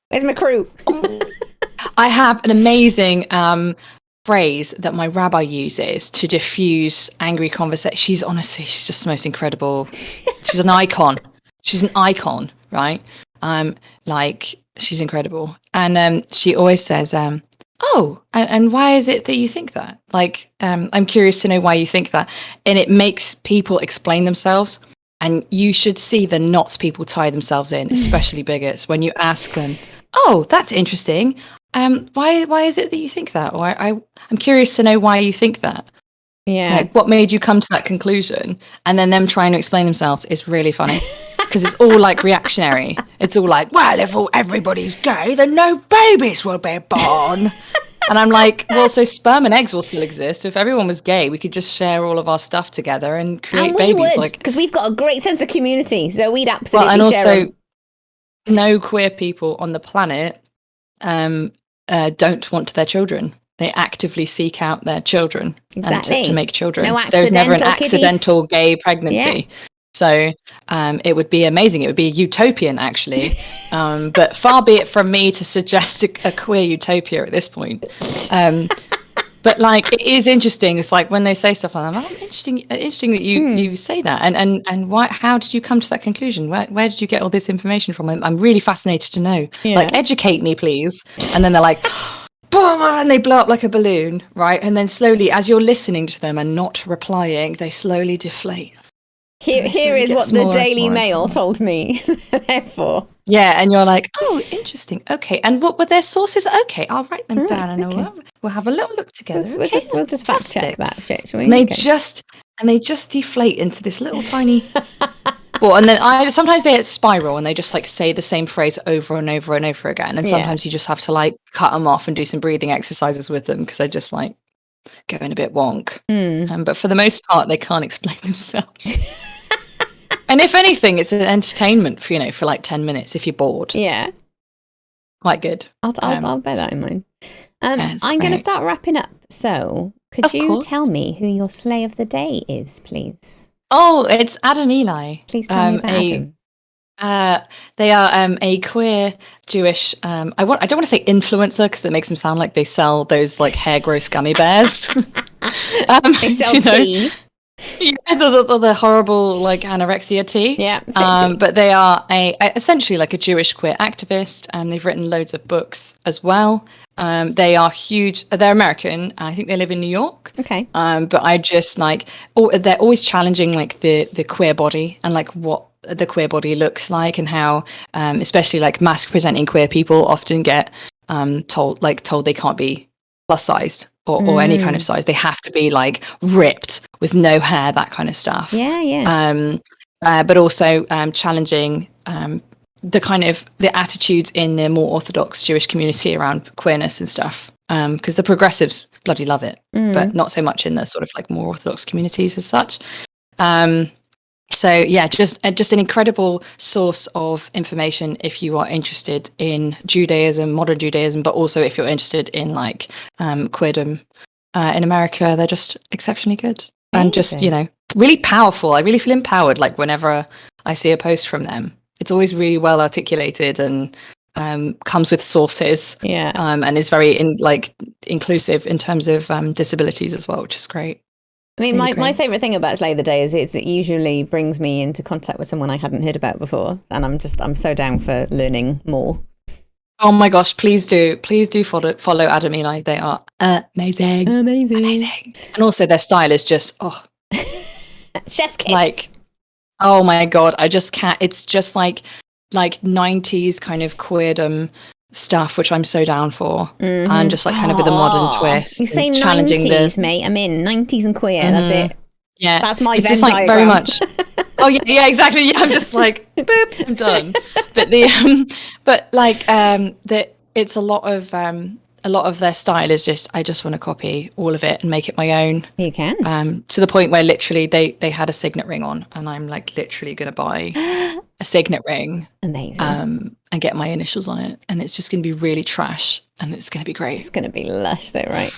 S1: Where's my crew?
S3: I have an amazing phrase that my rabbi uses to diffuse angry conversation. She's just the most incredible. She's an icon. She's an icon, right? She's incredible. And she always says, and why is it that you think that? Like, I'm curious to know why you think that. And it makes people explain themselves. And you should see the knots people tie themselves in, especially bigots, when you ask them, oh, that's interesting. Why is it that you think that? Or I'm curious to know why you think that.
S1: Yeah.
S3: Like, what made you come to that conclusion? And then them trying to explain themselves is really funny because it's all like reactionary. It's all like, well, if everybody's gay, then no babies will be born. And I'm like, well, so sperm and eggs will still exist. If everyone was gay, we could just share all of our stuff together and create
S1: And
S3: babies.
S1: would,
S3: like,
S1: because we've got a great sense of community, so we'd absolutely
S3: well, and
S1: share
S3: also,
S1: 'em.
S3: no queer people on the planet don't want their children. They actively seek out their children to make children.
S1: No
S3: There's never an
S1: accidental
S3: accidental gay pregnancy.
S1: Yeah.
S3: So it would be amazing. It would be utopian, actually. But far be it from me to suggest a queer utopia at this point. But like, it is interesting. It's like when they say stuff like that, I'm like, interesting that you say that. And why? How did you come to that conclusion? Where did you get all this information from? I'm really fascinated to know.
S1: Yeah.
S3: Like, educate me, please. And then they're like, boom, and they blow up like a balloon, right? And then slowly, as you're listening to them and not replying, they slowly deflate.
S1: Here is what the Daily Mail told me. Therefore.
S3: Yeah, and you're like, oh, interesting. Okay, and what were their sources? Okay, I'll write them down, and we'll have a little look together.
S1: We'll just fact check that shit, shall we?
S3: And they just deflate into this little tiny. Well, and then sometimes they spiral and they just like say the same phrase over and over and over again, and sometimes you just have to like cut them off and do some breathing exercises with them because they're just like going a bit wonk. But for the most part, they can't explain themselves. And if anything, it's an entertainment for like 10 minutes if you're bored.
S1: Yeah.
S3: Quite good.
S1: I'll bear that in mind.
S3: Yeah,
S1: I'm going to start wrapping up. So, could you
S3: course.
S1: tell me who your slay of the day is, please?
S3: Oh, it's Adam Eli.
S1: Please tell me about Adam.
S3: They are a queer Jewish. I don't want to say influencer because it makes them sound like they sell those like hair growth gummy bears.
S1: They sell tea.
S3: Yeah, the horrible like anorexia tea.
S1: Yeah.
S3: But they are essentially like a Jewish queer activist, and they've written loads of books as well. They are huge. They're American. I think they live in New York.
S1: Okay.
S3: But I just like, they're always challenging like the queer body and like what the queer body looks like, and how especially like mask presenting queer people often get told they can't be plus sized or any kind of size. They have to be like ripped with no hair, that kind of stuff.
S1: Yeah.
S3: But also challenging the kind of the attitudes in the more orthodox Jewish community around queerness and stuff. Because the progressives bloody love it, but not so much in the sort of like more orthodox communities as such. So yeah, just an incredible source of information if you are interested in Judaism, modern Judaism, but also if you're interested in like queerdom in America. They're just exceptionally good. And just, really powerful. I really feel empowered like whenever I see a post from them. It's always really well articulated and comes with sources.
S1: Yeah.
S3: And is very inclusive in terms of disabilities as well, which is great.
S1: I mean, my favourite thing about Slay the Day is it usually brings me into contact with someone I hadn't heard about before. And I'm so down for learning more.
S3: Oh my gosh, please do follow Adam Eli. They are amazing.
S1: Amazing.
S3: And also their style is just,
S1: chef's kiss.
S3: Like, oh my God, I just can't. It's just like 90s kind of queerdom stuff, which I'm so down for. And just like kind of with a modern twist.
S1: You say
S3: challenging
S1: 90s, mate. I'm in 90s and queer. That's it.
S3: Yeah.
S1: That's my
S3: It's
S1: Venn
S3: just like
S1: diagram.
S3: very much. Oh yeah, exactly. Yeah, I'm just like, boop, I'm done. But it's a lot of their style is just, I just want to copy all of it and make it my own.
S1: You can.
S3: To the point where literally they had a signet ring on, and I'm like literally going to buy a signet ring.
S1: Amazing.
S3: And get my initials on it, and it's just going to be really trash, and it's going to be great.
S1: It's going to be lush though, right?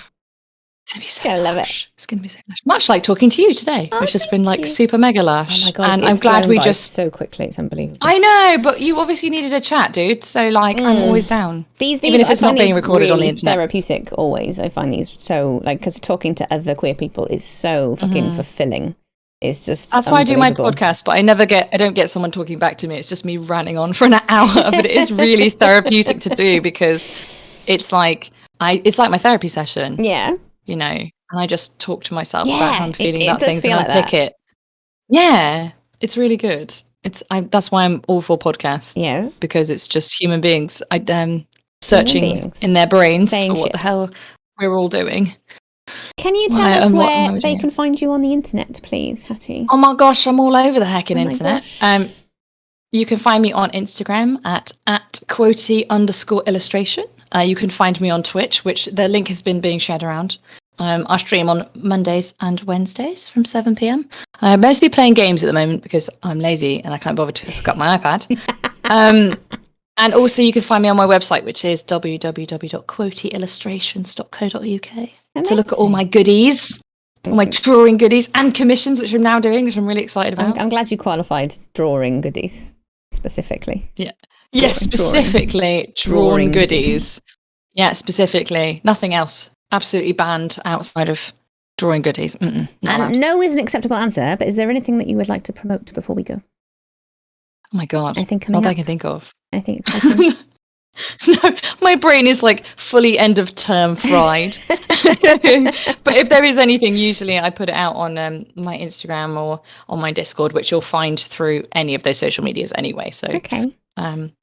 S3: It's going to be so
S1: Gonna love
S3: lush. It's going to be so lush. Much like talking to you today, which has been like super mega lush.
S1: Oh my God,
S3: and I'm glad we just
S1: so quickly. It's unbelievable.
S3: I know, but you obviously needed a chat, dude. So like, I'm always down.
S1: Even if it's not being recorded on the internet. Therapeutic, always. I find these so like, because talking to other queer people is so fucking fulfilling. It's just
S3: that's why I do my podcast, but I don't get someone talking back to me. It's just me ranting on for an hour, but it is really therapeutic to do because it's like my therapy session.
S1: Yeah.
S3: And I just talk to myself about how I'm feeling about things and
S1: like
S3: unpick it. Yeah, it's really good. That's why I'm all for podcasts.
S1: Yes.
S3: Because it's just human beings searching in their brains
S1: saying
S3: for what
S1: shit.
S3: the hell we're all doing.
S1: Can you tell us where they can find you on the internet, please, Hati?
S3: Oh my gosh, I'm all over the heckin' internet.
S1: Gosh.
S3: You can find me on Instagram at Quotea_illustration. You can find me on Twitch, which the link has been being shared around. I stream on Mondays and Wednesdays from 7 p.m. I'm mostly playing games at the moment because I'm lazy and I can't bother to hook up my iPad. And also you can find me on my website, which is www.quoteillustrations.co.uk to look at all my goodies, all my drawing goodies and commissions, which I'm now doing, which I'm really excited about.
S1: I'm glad you qualified drawing goodies specifically.
S3: Yeah. Yes, specifically drawn goodies. Yeah, specifically. Nothing else. Absolutely banned outside of drawing goodies. And
S1: no is an acceptable answer, but is there anything that you would like to promote before we go?
S3: Oh my God.
S1: I think
S3: all I can think of.
S1: Anything exciting?
S3: No, my brain is like fully end of term fried. But if there is anything, usually I put it out on my Instagram or on my Discord, which you'll find through any of those social medias anyway. So
S1: okay.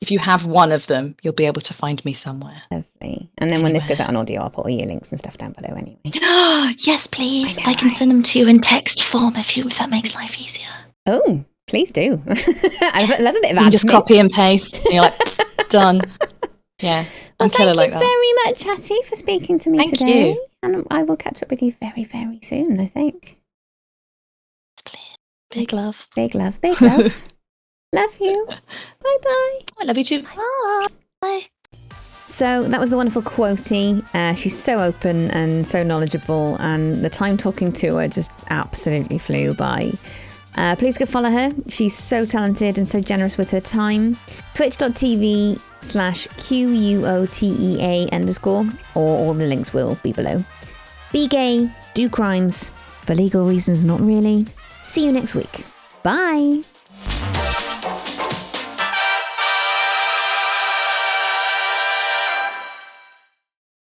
S3: If you have one of them, you'll be able to find me somewhere.
S1: Lovely. And then when this goes out on audio, I'll put all your links and stuff down below anyway.
S3: Yes, please. I can send them to you in text form if that makes life easier.
S1: Oh, please do. I love a bit of
S3: admin. You just copy and paste. And you're like, done. Yeah.
S1: Well, thank you very much, Hati, for speaking to me today.
S3: You.
S1: And I will catch up with you very, very soon, I think.
S3: Big love.
S1: Big love. Big love. Love you. Bye-bye.
S3: I love you too. Bye.
S1: So that was the wonderful Quotea. She's so open and so knowledgeable, and the time talking to her just absolutely flew by. Please go follow her. She's so talented and so generous with her time. Twitch.tv/QUOTEA_, or all the links will be below. Be gay, do crimes, for legal reasons not really. See you next week. Bye.